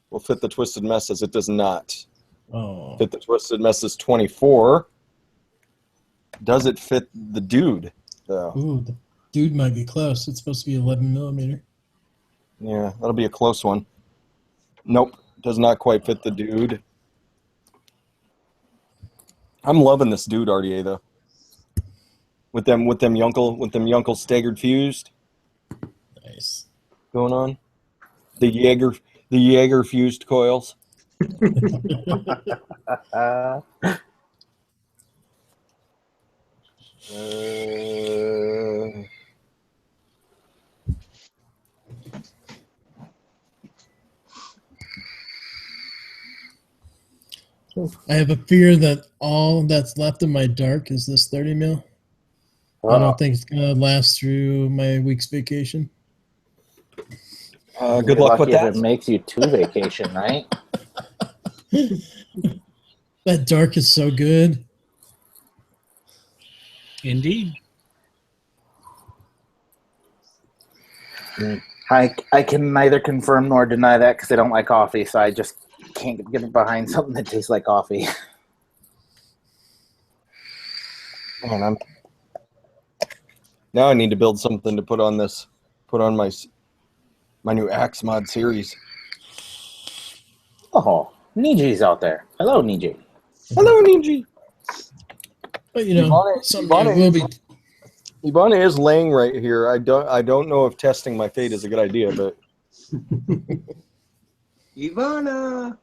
will fit the Twisted Messes. It does not. Oh. Fit the Twisted Messes 24. Does it fit the dude, though? Ooh, the dude might be close. It's supposed to be 11 millimeter. Yeah, that'll be a close one. Nope, does not quite fit the dude. I'm loving this dude RDA though. With them Yunkel staggered fused. Nice. Going on. The Jaeger fused coils. I have a fear that all that's left of my dark is this 30 mil. I don't think it's going to last through my week's vacation. Good luck with that. If it makes you two vacation, right? That dark is so good. Indeed. I can neither confirm nor deny that because I don't like coffee, so I just can't get behind something that tastes like coffee. Man, now I need to build something to put on my new Axe Mod series. Oh, Niji's out there. Hello, Niji. Hello, Niji. But you know, Ivana is laying right here. I don't know if testing my fate is a good idea, but Ivana.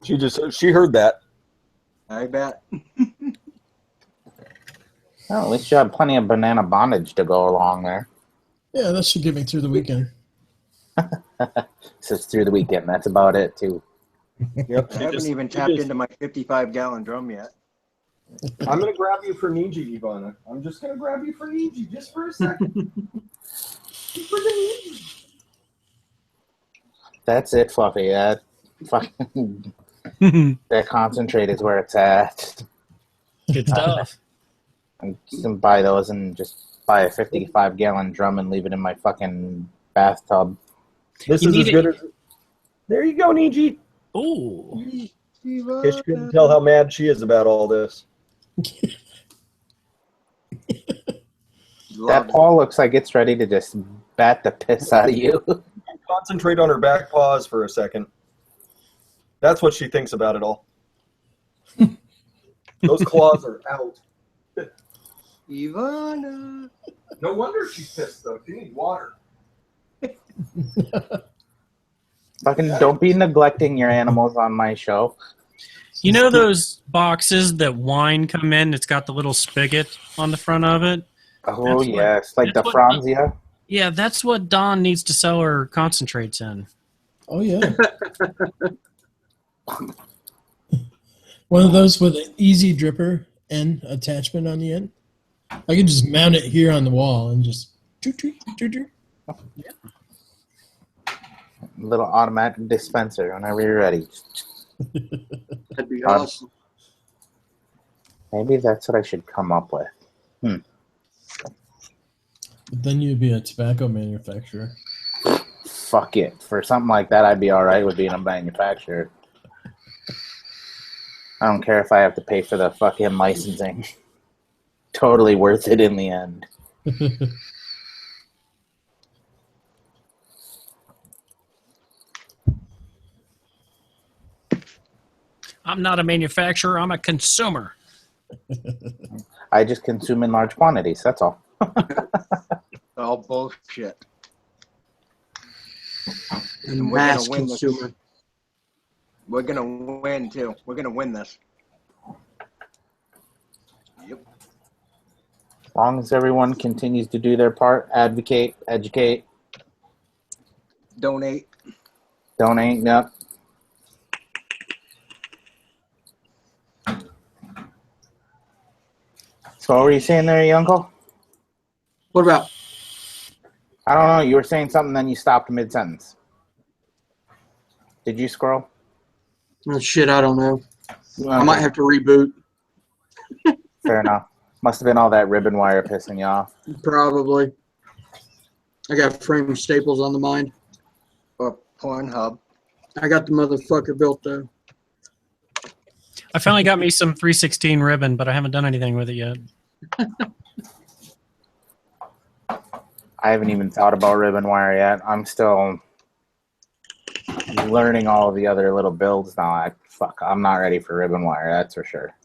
She heard that. I bet. Well, at least you have plenty of banana bondage to go along there. Yeah, that should get me through the weekend. So it's through the weekend. That's about it, too. Yep. I haven't even tapped into my 55-gallon drum yet. I'm going to grab you for Niji, Ivana. I'm just going to grab you for Niji just for a second. Just for the Niji. That's it, Fluffy. That concentrate is where it's at. Good stuff. I'm just going to buy those and just buy a 55-gallon drum and leave it in my fucking bathtub. This is as good as... There you go, Niji. Ooh. Kish couldn't tell how mad she is about all this. That paw looks like it's ready to just bat the piss out of you. Concentrate on her back paws for a second. That's what she thinks about it all. Those claws are out. Ivana. No wonder she's pissed, though. She needs water. Fucking don't be neglecting your animals on my show. You know those boxes that wine come in? It's got the little spigot on the front of it. Oh, yes. Like the Franzia. Yeah, that's what Dawn needs to sell her concentrates in. Oh, yeah. One of those with an easy dripper and attachment on the end. I could just mount it here on the wall and just... Yeah. Little automatic dispenser whenever you're ready. That'd be awesome. Maybe that's what I should come up with. But then you'd be a tobacco manufacturer. Fuck it. For something like that, I'd be all right with being a manufacturer. I don't care if I have to pay for the fucking licensing. Totally worth it in the end. I'm not a manufacturer. I'm a consumer. I just consume in large quantities. That's all. All bullshit. And we're mass gonna win this. consumer. We're going to win, too. We're going to win this. Yep. As long as everyone continues to do their part, advocate, educate. Donate. Donate, yep. So what were you saying there, your uncle? What about? I don't know. You were saying something, then you stopped mid-sentence. Did you scroll? Oh, shit, I don't know. Okay. I might have to reboot. Fair enough. Must have been all that ribbon wire pissing you off. Probably. I got frame staples on the mind. Or Pornhub. I got the motherfucker built though. I finally got me some 316 ribbon, but I haven't done anything with it yet. I haven't even thought about ribbon wire yet. I'm still learning all the other little builds now. I'm not ready for ribbon wire, that's for sure.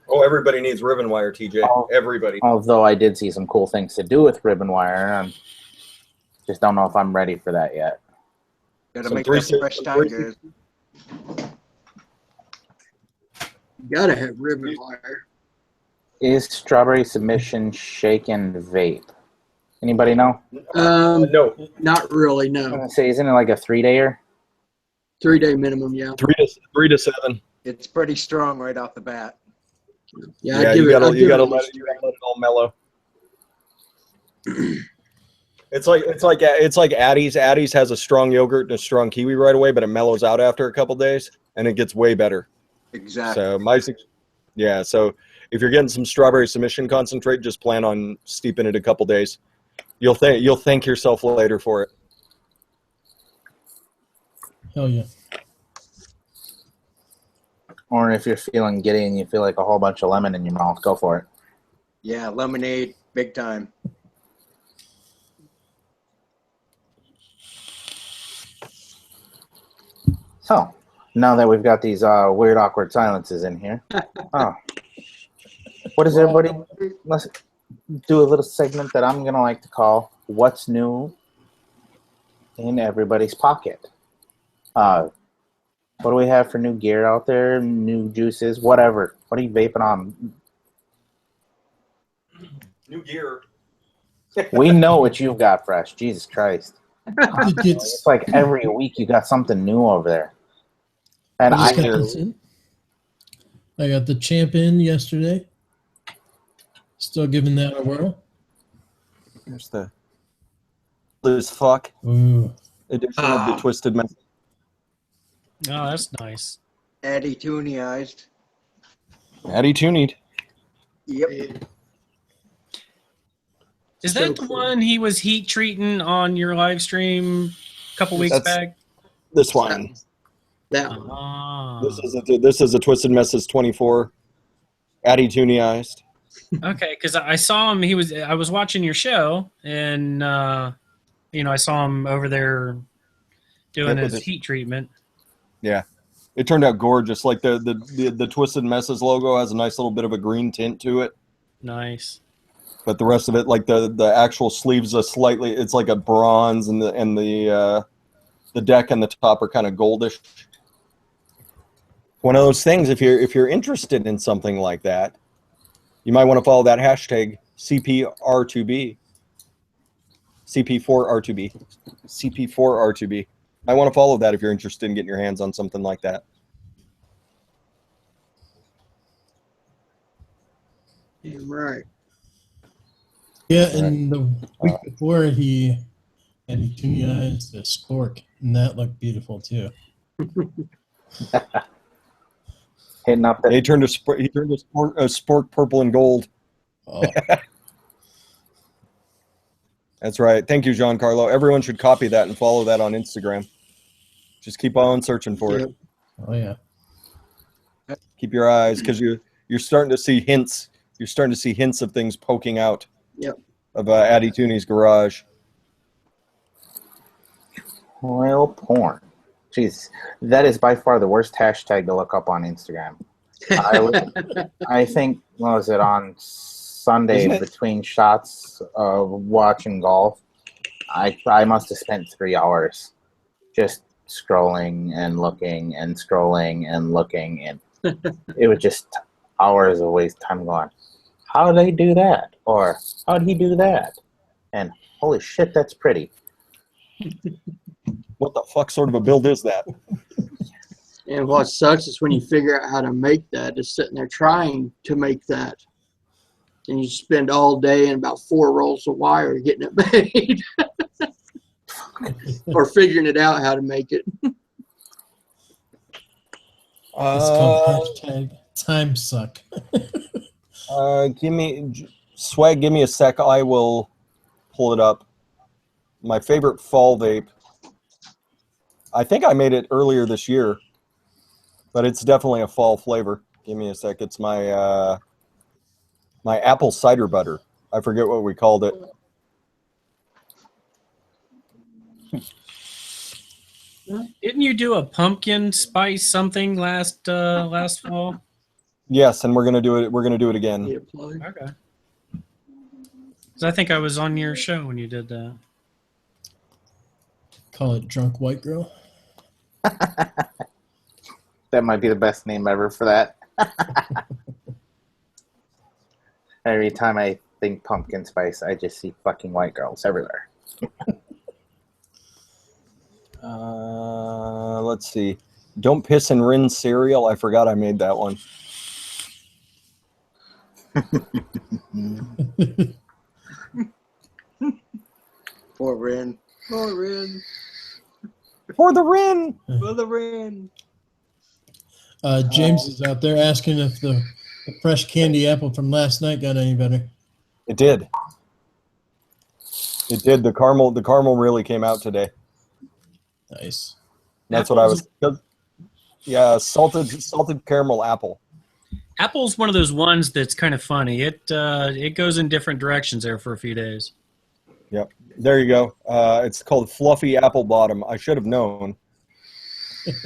Oh, everybody needs ribbon wire, TJ. Everybody. Although I did see some cool things to do with ribbon wire, and just don't know if I'm ready for that yet. Gotta make that fresh tigers. Gotta have ribbon wire. Is strawberry submission shaken vape? Anybody know? No. Not really. I'm No. gonna say, isn't it like a 3-dayer? 3-day minimum. Yeah. 3 to 7. It's pretty strong right off the bat. Yeah. You gotta let it all mellow. It's like Addie's. Addie's has a strong yogurt and a strong kiwi right away, but it mellows out after a couple days, and it gets way better. Exactly. So so if you're getting some strawberry submission concentrate, just plan on steeping it a couple days. You'll thank yourself later for it. Hell yeah. Or if you're feeling giddy and you feel like a whole bunch of lemon in your mouth, go for it. Yeah, lemonade, big time. So, now that we've got these weird, awkward silences in here, what is everybody? Let's do a little segment that I'm going to like to call What's New in Everybody's Pocket. What do we have for new gear out there? New juices, whatever. What are you vaping on? New gear. We know what you've got fresh. Jesus Christ. It's It's like every week you got something new over there. And I got the Champion yesterday. Still giving that a whirl. Here's the Liz Fuck Ooh. edition of the Twisted Method. Oh, that's nice. Addy Tuneized. Addy Tunied. Yep. Is that the one he was heat treating on your live stream a couple weeks back? This one. That one. Ah. This is a Twisted Messes 24. Addy Tuneized. Okay, because I saw him. I was watching your show, and I saw him over there doing his heat treatment. Yeah, it turned out gorgeous. Like the Twisted Messes logo has a nice little bit of a green tint to it. Nice. But the rest of it, like the actual sleeves, it's like a bronze, and the deck and the top are kind of goldish. One of those things. If you're interested in something like that, you might want to follow that hashtag CPR2B. CP4R2B. CP4R2B. I want to follow that if you're interested in getting your hands on something like that. Yeah, right. Yeah, and the week before he tuned the Spork, and that looked beautiful too. hitting up that. He turned a Spork purple and gold. Oh. That's right. Thank you, Giancarlo. Everyone should copy that and follow that on Instagram. Just keep on searching for it. Oh yeah. Keep your eyes, because you're starting to see hints. You're starting to see hints of things poking out. Yep. Of Addy Tooney's garage. Oil porn. Jeez, that is by far the worst hashtag to look up on Instagram. I think, what was it, on Sunday between shots of watching golf, I must have spent 3 hours just scrolling and looking and scrolling and looking, and it was just hours of waste time going, how did they do that? Or how did he do that? And holy shit, that's pretty. What the fuck sort of a build is that? And what sucks is when you figure out how to make that, just sitting there trying to make that. And you spend all day and about 4 rolls of wire getting it made. Or figuring it out how to make it. It's called hashtag time suck. Give me Swag. Give me a sec. I will pull it up. My favorite fall vape. I think I made it earlier this year, but it's definitely a fall flavor. Give me a sec. It's my my apple cider butter. I forget what we called it. Didn't you do a pumpkin spice something last fall? Yes, and we're gonna do it. We're gonna do it again. Okay. Because I think I was on your show when you did that. Call it drunk white girl. That might be the best name ever for that. Every time I think pumpkin spice, I just see fucking white girls everywhere. Let's see. Don't piss and rinse cereal. I forgot I made that one. For Rin. For Rin. For the Rin. For the Rin. James is out there asking if the fresh candy apple from last night got any better. It did. It did. The caramel really came out today. Nice. That's what I was. Yeah, salted caramel apple. Apple's one of those ones that's kind of funny. It goes in different directions there for a few days. Yep. There you go. It's called Fluffy Apple Bottom. I should have known.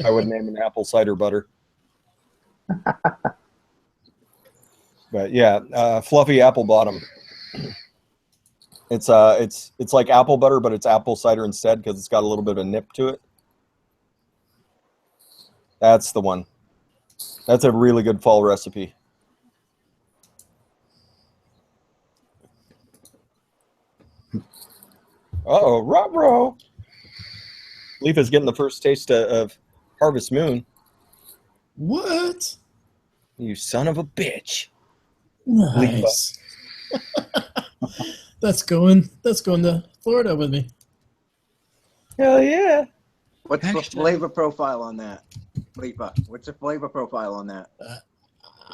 I would name an apple cider butter. But yeah, Fluffy Apple Bottom. It's like apple butter, but it's apple cider instead because it's got a little bit of a nip to it. That's the one. That's a really good fall recipe. Uh-oh, ruh-roh. LIFA's getting the first taste of Harvest Moon. What? You son of a bitch. Nice. That's going to Florida with me. Hell yeah. What's the flavor profile on that, LIFA? What's the flavor profile on that?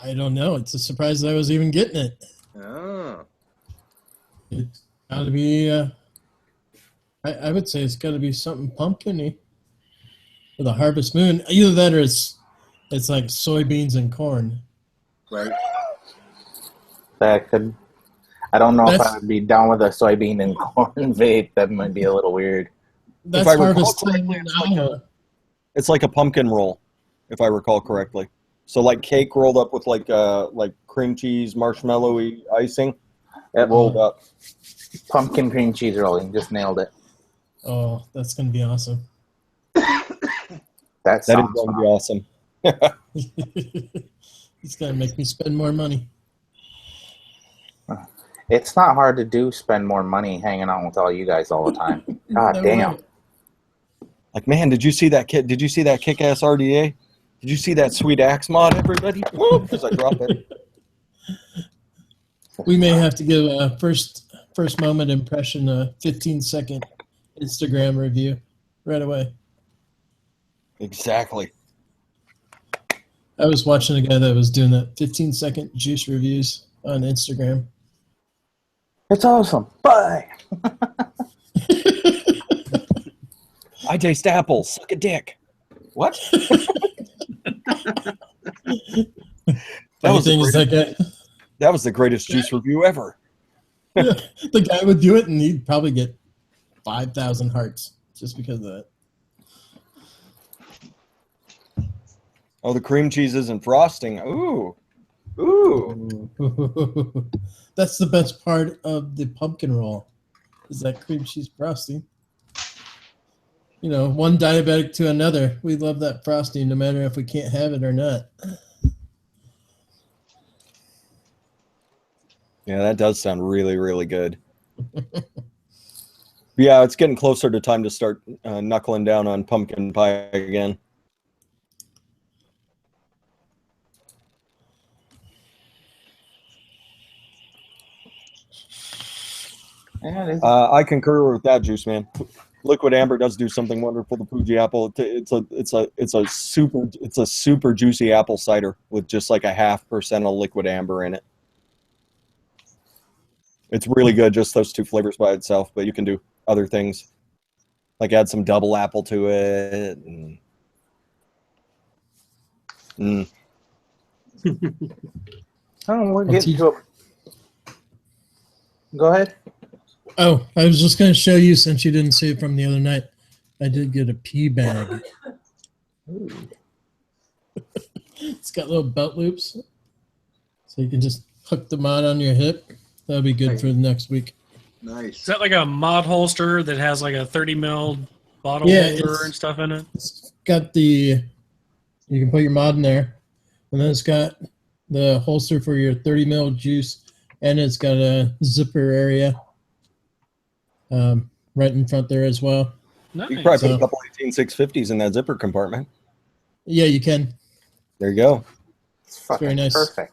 I don't know. It's a surprise that I was even getting it. Oh. It's got to be, I would say it's got to be something pumpkin-y with a Harvest Moon. Either that or it's like soybeans and corn. Right. That could. I don't know if I would be down with a soybean and corn vape. That might be a little weird. That's harvest time in Iowa. It's like a pumpkin roll, if I recall correctly. So like cake rolled up with like cream cheese, marshmallowy icing, rolled up. Pumpkin cream cheese rolling. Just nailed it. Oh, that's going to be awesome. That is going to be awesome. It's going to make me spend more money. It's not hard to do spend more money hanging out with all you guys all the time. God damn. Like, man, did you see that kid? Did you see that kick-ass RDA? Did you see that sweet axe mod, everybody? Because I dropped it. We may have to give a first moment impression, a 15-second Instagram review right away. Exactly. I was watching a guy that was doing that 15-second juice reviews on Instagram. It's awesome. Bye. I taste apples. Suck a dick. What? That was the greatest juice review ever. Yeah, the guy would do it, and he'd probably get 5,000 hearts just because of that. Oh, the cream cheeses and frosting. Ooh. Ooh. That's the best part of the pumpkin roll, is that cream cheese frosting. You know, one diabetic to another. We love that frosting no matter if we can't have it or not. Yeah, that does sound really, really good. Yeah, it's getting closer to time to start knuckling down on pumpkin pie again. Yeah, I concur with that, Juice Man. Liquid amber does do something wonderful to Fuji apple. It's a super juicy apple cider with just like a 0.5% of liquid amber in it. It's really good, just those two flavors by itself. But you can do other things, like add some double apple to it. Oh, we're getting to a... Go ahead. Oh, I was just going to show you, since you didn't see it from the other night. I did get a pee bag. It's got little belt loops, so you can just hook them on your hip. That'll be good for the next week. Nice. Is that like a mod holster that has like a 30 mil bottle holder and stuff in it? It's got the, you can put your mod in there, and then it's got the holster for your 30 mil juice, and it's got a zipper area right in front there as well. Nice. You can probably put a couple 18650s in that zipper compartment. Yeah, you can. There you go. It's fucking very nice. Perfect.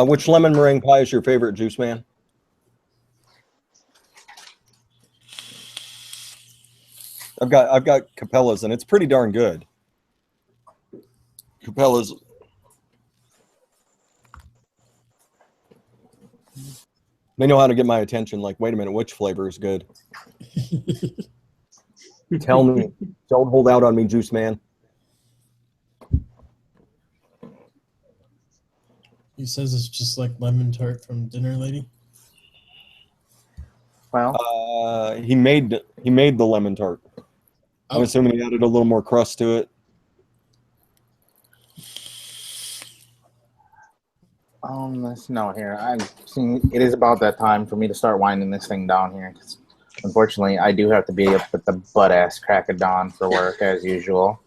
Which lemon meringue pie is your favorite, Juice Man? I've got Capella's, and it's pretty darn good. Capella's. They know how to get my attention. Like, wait a minute, which flavor is good? Tell me. Don't hold out on me, Juice Man. He says it's just like lemon tart from Dinner Lady. Well, He made the lemon tart. I'm assuming he added a little more crust to it. Let's know here. I'm seeing it is about that time for me to start winding this thing down here. 'Cause unfortunately, I do have to be up at the butt ass crack of dawn for work as usual.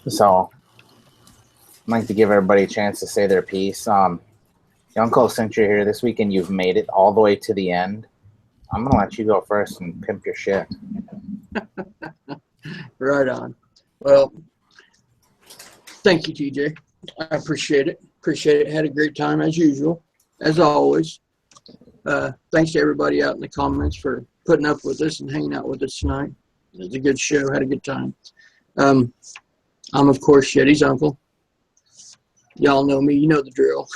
So I'd like to give everybody a chance to say their piece. Uncle, since you're here this week and you've made it all the way to the end, I'm gonna let you go first and pimp your shit. Right on. Well, thank you, TJ. I appreciate it. Had a great time as usual, as always. Thanks to everybody out in the comments for putting up with us and hanging out with us tonight. It was a good show. Had a good time. I'm, of course, Yeti's uncle. Y'all know me. You know the drill.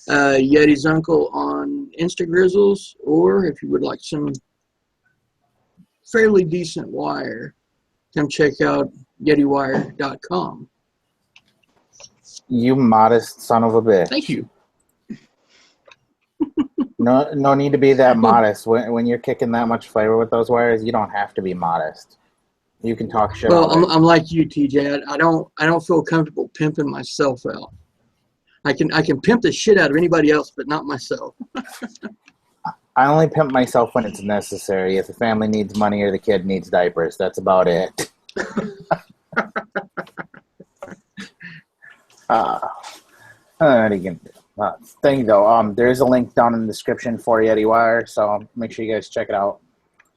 Yeti's uncle on Instagrizzles, or if you would like some fairly decent wire, come check out YetiWire.com. You modest son of a bitch. Thank you. No need to be that modest. When you're kicking that much flavor with those wires, you don't have to be modest. You can talk shit. Well, I'm like you, TJ. I don't feel comfortable pimping myself out. I can pimp the shit out of anybody else, but not myself. I only pimp myself when it's necessary. If the family needs money or the kid needs diapers, that's about it. Thank you though. There's a link down in the description for Yeti Wire, so make sure you guys check it out.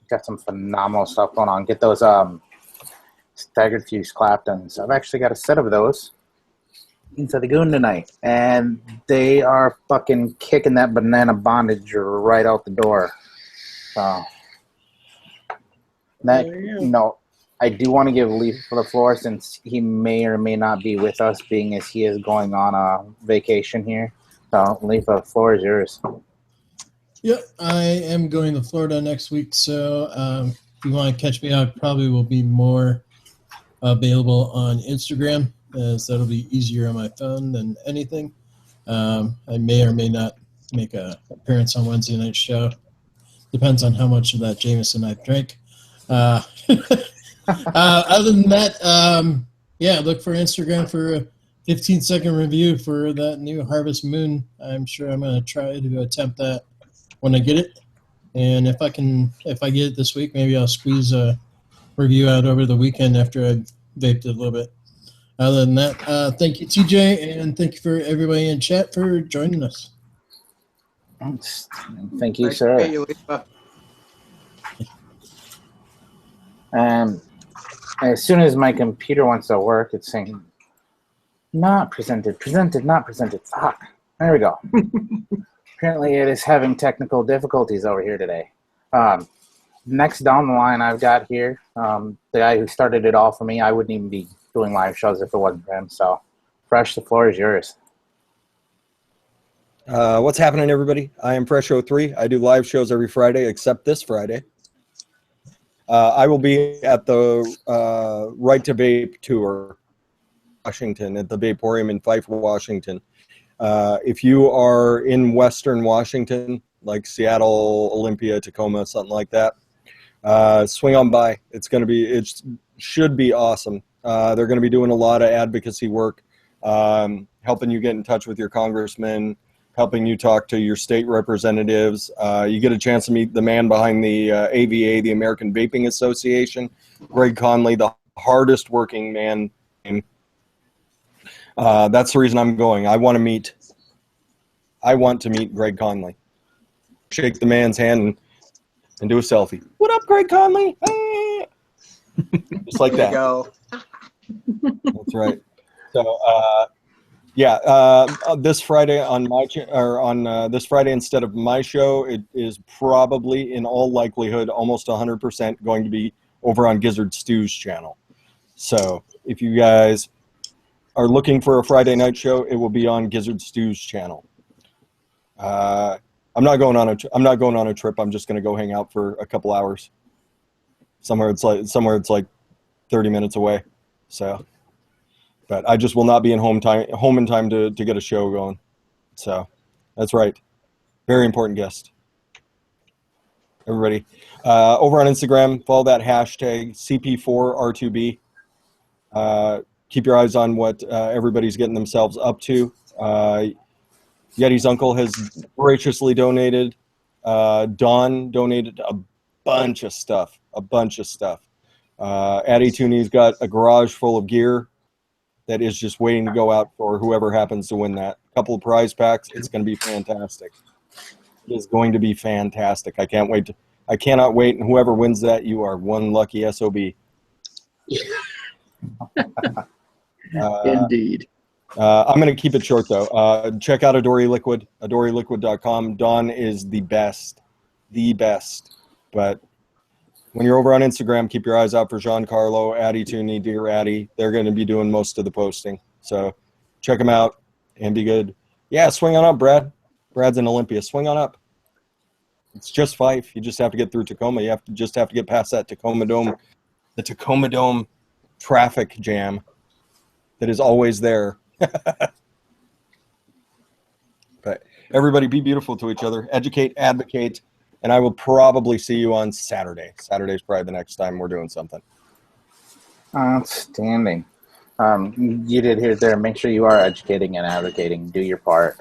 Got some phenomenal stuff going on. Get those staggered fuse Claptons. I've actually got a set of those into the goon tonight, and they are fucking kicking that banana bondage right out the door. So that I do want to give LIFA the floor, since he may or may not be with us, being as he is going on a vacation here. So LIFA, the floor is yours. Yep, I am going to Florida next week, so if you want to catch me, I probably will be more available on Instagram, as that'll be easier on my phone than anything. I may or may not make an appearance on Wednesday night's show. Depends on how much of that Jameson I've drank. Other than that, look for Instagram for a 15-second review for that new Harvest Moon. I'm sure I'm going to try to attempt that when I get it. And if I get it this week, maybe I'll squeeze a review out over the weekend after I've vaped it a little bit. Other than that, thank you, TJ, and thank you for everybody in chat for joining us. Thank you, Nice sir. to meet you, LIFA. As soon as my computer wants to work, it's saying, not presented, not presented. Fuck. There we go. Apparently it is having technical difficulties over here today. Next down the line I've got here, the guy who started it all for me. I wouldn't even be doing live shows if it wasn't for him. So, Fresh, the floor is yours. What's happening, everybody? I am Fresh03. I do live shows every Friday except this Friday. I will be at the Right to Vape tour, Washington, at the Vaporium in Fife, Washington. If you are in Western Washington, like Seattle, Olympia, Tacoma, something like that, swing on by. It should be awesome. They're going to be doing a lot of advocacy work, helping you get in touch with your congressman, helping you talk to your state representatives. You get a chance to meet the man behind the AVA, the American Vaping Association, Greg Conley, the hardest working man. That's the reason I'm going. I want to meet Greg Conley. Shake the man's hand and do a selfie. What up, Greg Conley? Just like that. Go. That's right. So, this Friday on this Friday instead of my show, it is probably in all likelihood almost 100% going to be over on Gizzard Stew's channel. So if you guys are looking for a Friday night show, it will be on Gizzard Stew's channel. I'm not going on a trip. I'm just going to go hang out for a couple hours. Somewhere it's like 30 minutes away. So, but I just will not be home in time to get a show going. So, that's right. Very important guest. Everybody, over on Instagram, follow that hashtag CP4R2B. Keep your eyes on what everybody's getting themselves up to. Yeti's uncle has graciously donated. Don donated a bunch of stuff. Addy Tooney's got a garage full of gear that is just waiting to go out for whoever happens to win that. A couple of prize packs. It's going to be fantastic. It is going to be fantastic. I cannot wait. And whoever wins that, you are one lucky SOB. Indeed. I'm going to keep it short, though. Check out Eliquid, adoreliquid.com. Don is the best. But when you're over on Instagram, keep your eyes out for Giancarlo, Addy Tooney, Dear Addy. They're going to be doing most of the posting. So check them out and be good. Yeah, swing on up, Brad. Brad's in Olympia. Swing on up. It's just Fife. You just have to get through Tacoma. You have to get past that Tacoma Dome, the Tacoma Dome traffic jam that is always there. But everybody be beautiful to each other. Educate, advocate, and I will probably see you on Saturday. Saturday's probably the next time we're doing something. Outstanding. You did hear there. Make sure you are educating and advocating. Do your part.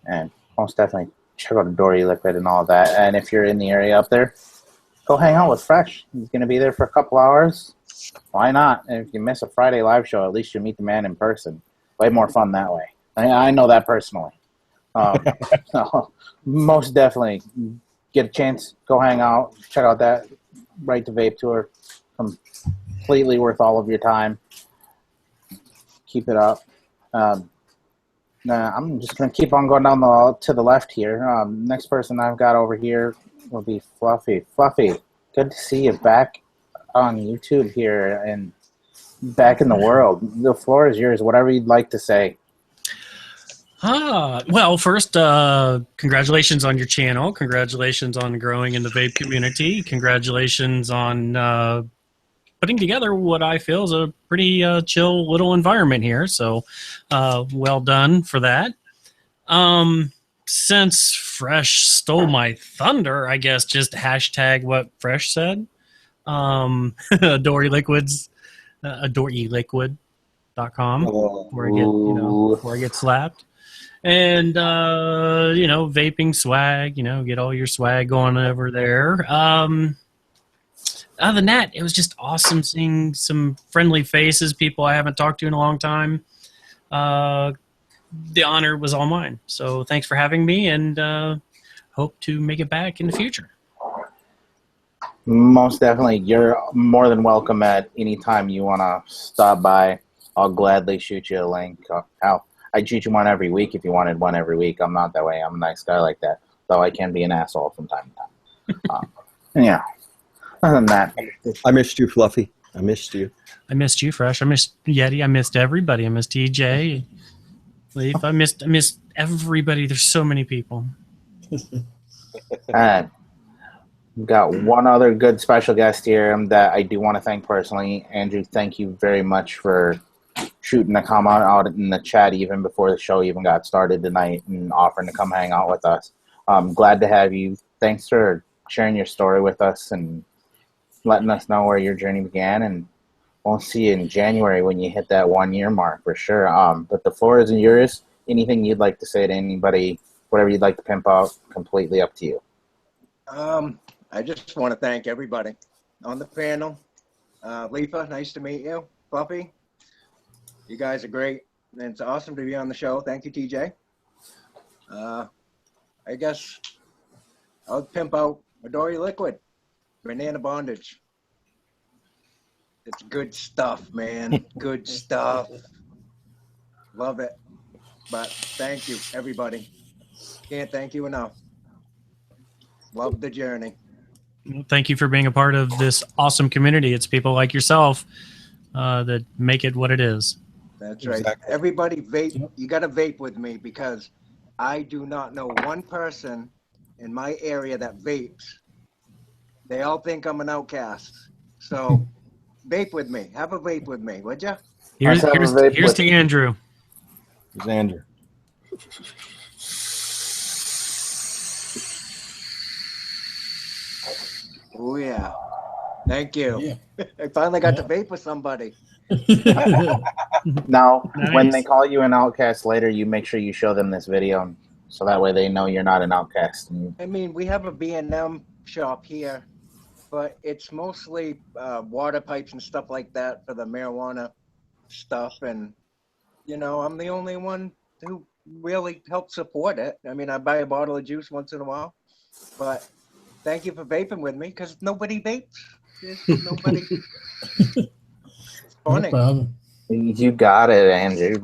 And most definitely check out Eliquid and all that. And if you're in the area up there, go hang out with Fresh. He's going to be there for a couple hours. Why not? And if you miss a Friday live show, at least you meet the man in person. Way more fun that way. I know that personally. So most definitely get a chance, go hang out, check out that Right to Vape tour. Completely worth all of your time. Keep it up. I'm just going to keep on going down to the left here. Next person I've got over here will be Fluffy. Fluffy, good to see you back on YouTube here and back in the world. The floor is yours. Whatever you'd like to say. Well, first, congratulations on your channel. Congratulations on growing in the vape community. Congratulations on putting together what I feel is a pretty chill little environment here. So well done for that. Since Fresh stole my thunder, I guess just hashtag what Fresh said. Adore Eliquids, adoreliquid.com, where I get slapped. And, Vaping Swag, get all your swag going over there. other than that, it was just awesome seeing some friendly faces, people I haven't talked to in a long time. The honor was all mine. So thanks for having me, and hope to make it back in the future. Most definitely. You're more than welcome at any time you want to stop by. I'll gladly shoot you a link. I'd shoot you one every week if you wanted one every week. I'm not that way. I'm a nice guy like that, though I can be an asshole from time to time. Yeah. Other than that, I missed you, Fluffy. I missed you. I missed you, Fresh. I missed Yeti. I missed everybody. I missed TJ. Leaf. I missed everybody. There's so many people. And we've got one other good special guest here that I do want to thank personally. Andrew, thank you very much for shooting a comment out in the chat even before the show even got started tonight and offering to come hang out with us. I'm glad to have you. Thanks for sharing your story with us and letting us know where your journey began. And we'll see you in January when you hit that 1 year mark for sure. But the floor is yours. Anything you'd like to say to anybody, whatever you'd like to pimp out, completely up to you. I just want to thank everybody on the panel. LIFA, nice to meet you. Fluffy, you guys are great. And it's awesome to be on the show. Thank you, TJ. I guess I'll pimp out Midori Liquid, Banana Bondage. It's good stuff, man. Good stuff. Love it. But thank you, everybody. Can't thank you enough. Love the journey. Thank you for being a part of this awesome community. It's people like yourself that make it what it is. That's right. Exactly. Everybody vape. You got to vape with me because I do not know one person in my area that vapes. They all think I'm an outcast. So vape with me. Have a vape with me, would you? Here's to Andrew. Here's Andrew. Oh, yeah. Thank you. Yeah. I finally got to vape with somebody. Now, Nice. When they call you an outcast later, you make sure you show them this video so that way they know you're not an outcast. I mean, we have a B&M shop here, but it's mostly water pipes and stuff like that for the marijuana stuff. And, you know, I'm the only one who really helps support it. I mean, I buy a bottle of juice once in a while, but thank you for vaping with me because nobody vapes. There's nobody. It's funny. No problem. You got it, Andrew.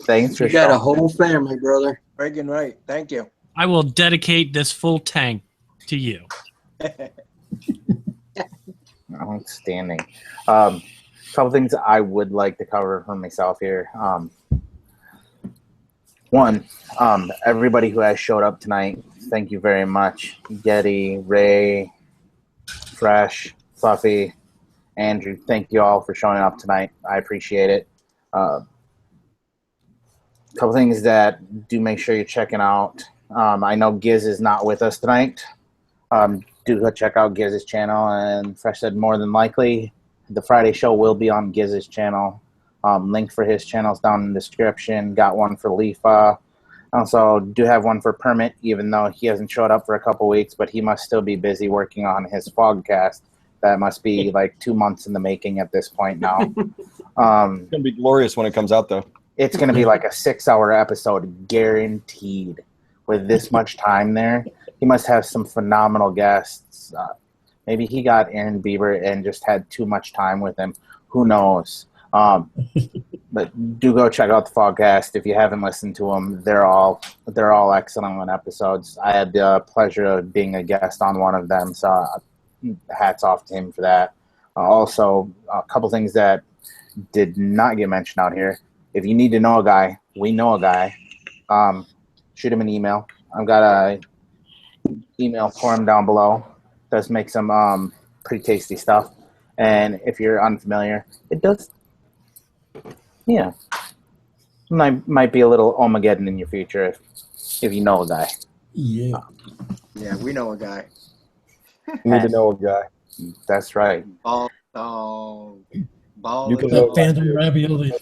Thanks for You got a whole family, brother. Friggin' right. Thank you. I will dedicate this full tank to you. Outstanding. Couple things I would like to cover for myself here. One, everybody who has showed up tonight, thank you very much. Yeti, Ray, Fresh, Fluffy, Andrew, thank you all for showing up tonight. I appreciate it. Couple things that do make sure you're checking out. I know Giz is not with us tonight. Do go check out Giz's channel. And Fresh said more than likely the Friday show will be on Giz's channel. Link for his channel's down in the description. Got one for LIFA. Also, do have one for Permit, even though he hasn't showed up for a couple weeks, but he must still be busy working on his Fogcast. That must be like 2 months in the making at this point now. It's going to be glorious when it comes out, though. It's going to be like a 6-hour episode, guaranteed. With this much time there, he must have some phenomenal guests. Maybe he got Aaron Bieber and just had too much time with him. Who knows? But do go check out the Fogcast if you haven't listened to them. They're all excellent episodes. I had the pleasure of being a guest on one of them, so hats off to him for that. Also, a couple things that did not get mentioned out here. If you need to know a guy, we know a guy. Shoot him an email. I've got a email for him down below. Does make some pretty tasty stuff. And if you're unfamiliar, it does. Yeah, might be a little Ohmageddon in your future if you know a guy. Yeah. Yeah, we know a guy. You need to know a guy. That's right. Ball. You can That phantom ravioli.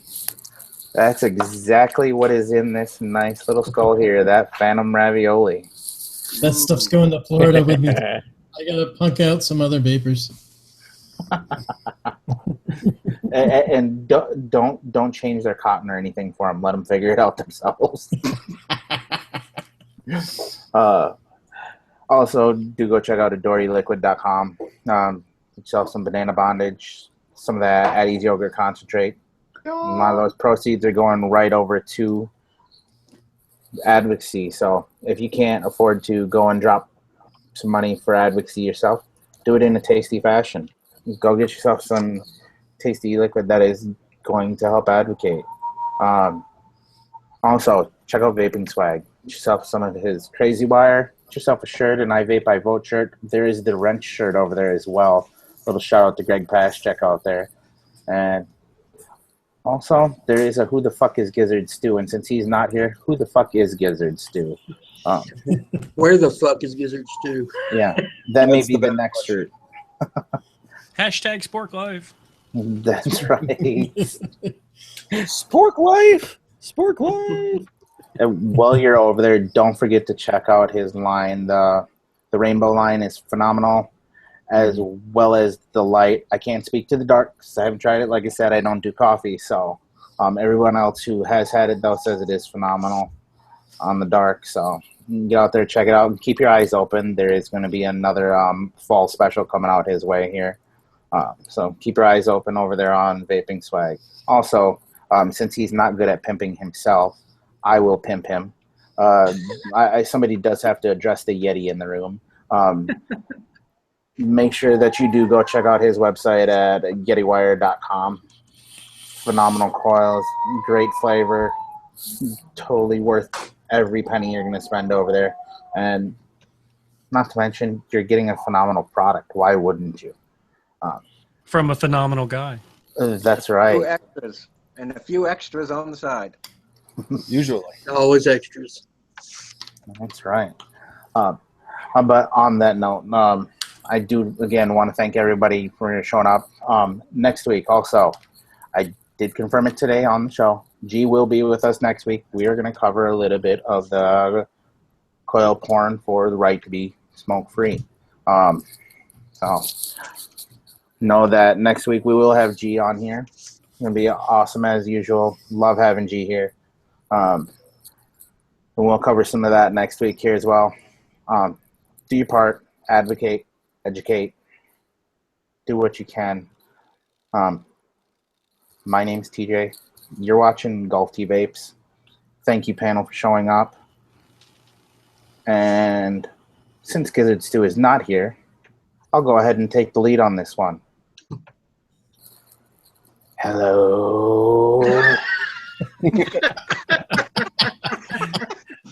That's exactly what is in this nice little skull here. That phantom ravioli. That stuff's going to Florida with me. I gotta punk out some other vapors. And don't change their cotton or anything for them. Let them figure it out themselves. Also, do go check out Eliquid.com. Sell some banana bondage, some of that Addie's yogurt concentrate. A lot of those proceeds are going right over to Advocacy. So if you can't afford to go and drop some money for Advocacy yourself, do it in a tasty fashion. Go get yourself some tasty liquid that is going to help advocate. Also, check out Vaping Swag. Get yourself some of his Crazy Wire. Get yourself a shirt, an I Vape, I Vote shirt. There is the Wrench shirt over there as well. Little shout out to Greg Pash. Check out there. And also, there is a Who the Fuck is Gizzard Stew? And since he's not here, who the fuck is Gizzard Stew? Where the fuck is Gizzard Stew? Yeah, that may be the next shirt. Hashtag Spork Life. That's right. Spork Life! Spork Life! And while you're over there, don't forget to check out his line. The Rainbow line is phenomenal, as well as the light. I can't speak to the dark because I haven't tried it. Like I said, I don't do coffee. So everyone else who has had it, though, says it is phenomenal on the dark. So get out there, check it out, and keep your eyes open. There is going to be another fall special coming out his way here. So keep your eyes open over there on Vaping Swag. Also, since he's not good at pimping himself, I will pimp him. Somebody does have to address the Yeti in the room. Make sure that you do go check out his website at YetiWire.com. Phenomenal coils, great flavor, totally worth every penny you're going to spend over there. And not to mention, you're getting a phenomenal product. Why wouldn't you? From a phenomenal guy. That's right. A few extras, and a few extras on the side. Usually. Always extras. That's right. But on that note, I do, again, want to thank everybody for showing up. Next week, also, I did confirm it today on the show. G will be with us next week. We are going to cover a little bit of the coil porn for the right to be smoke-free. So know that next week we will have G on here. It's going to be awesome as usual. Love having G here. And we'll cover some of that next week here as well. Do your part. Advocate. Educate. Do what you can. My name's TJ. You're watching Golf Tea Vapes. Thank you, panel, for showing up. And since Gizzard Stew is not here, I'll go ahead and take the lead on this one. Hello.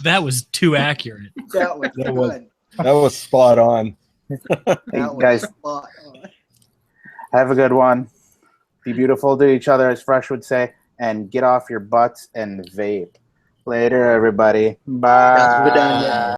That was too accurate. That was good. That was spot on. That was guys, spot on. have a good one. Be beautiful to each other, as Fresh would say, and get off your butts and vape. Later, everybody. Bye.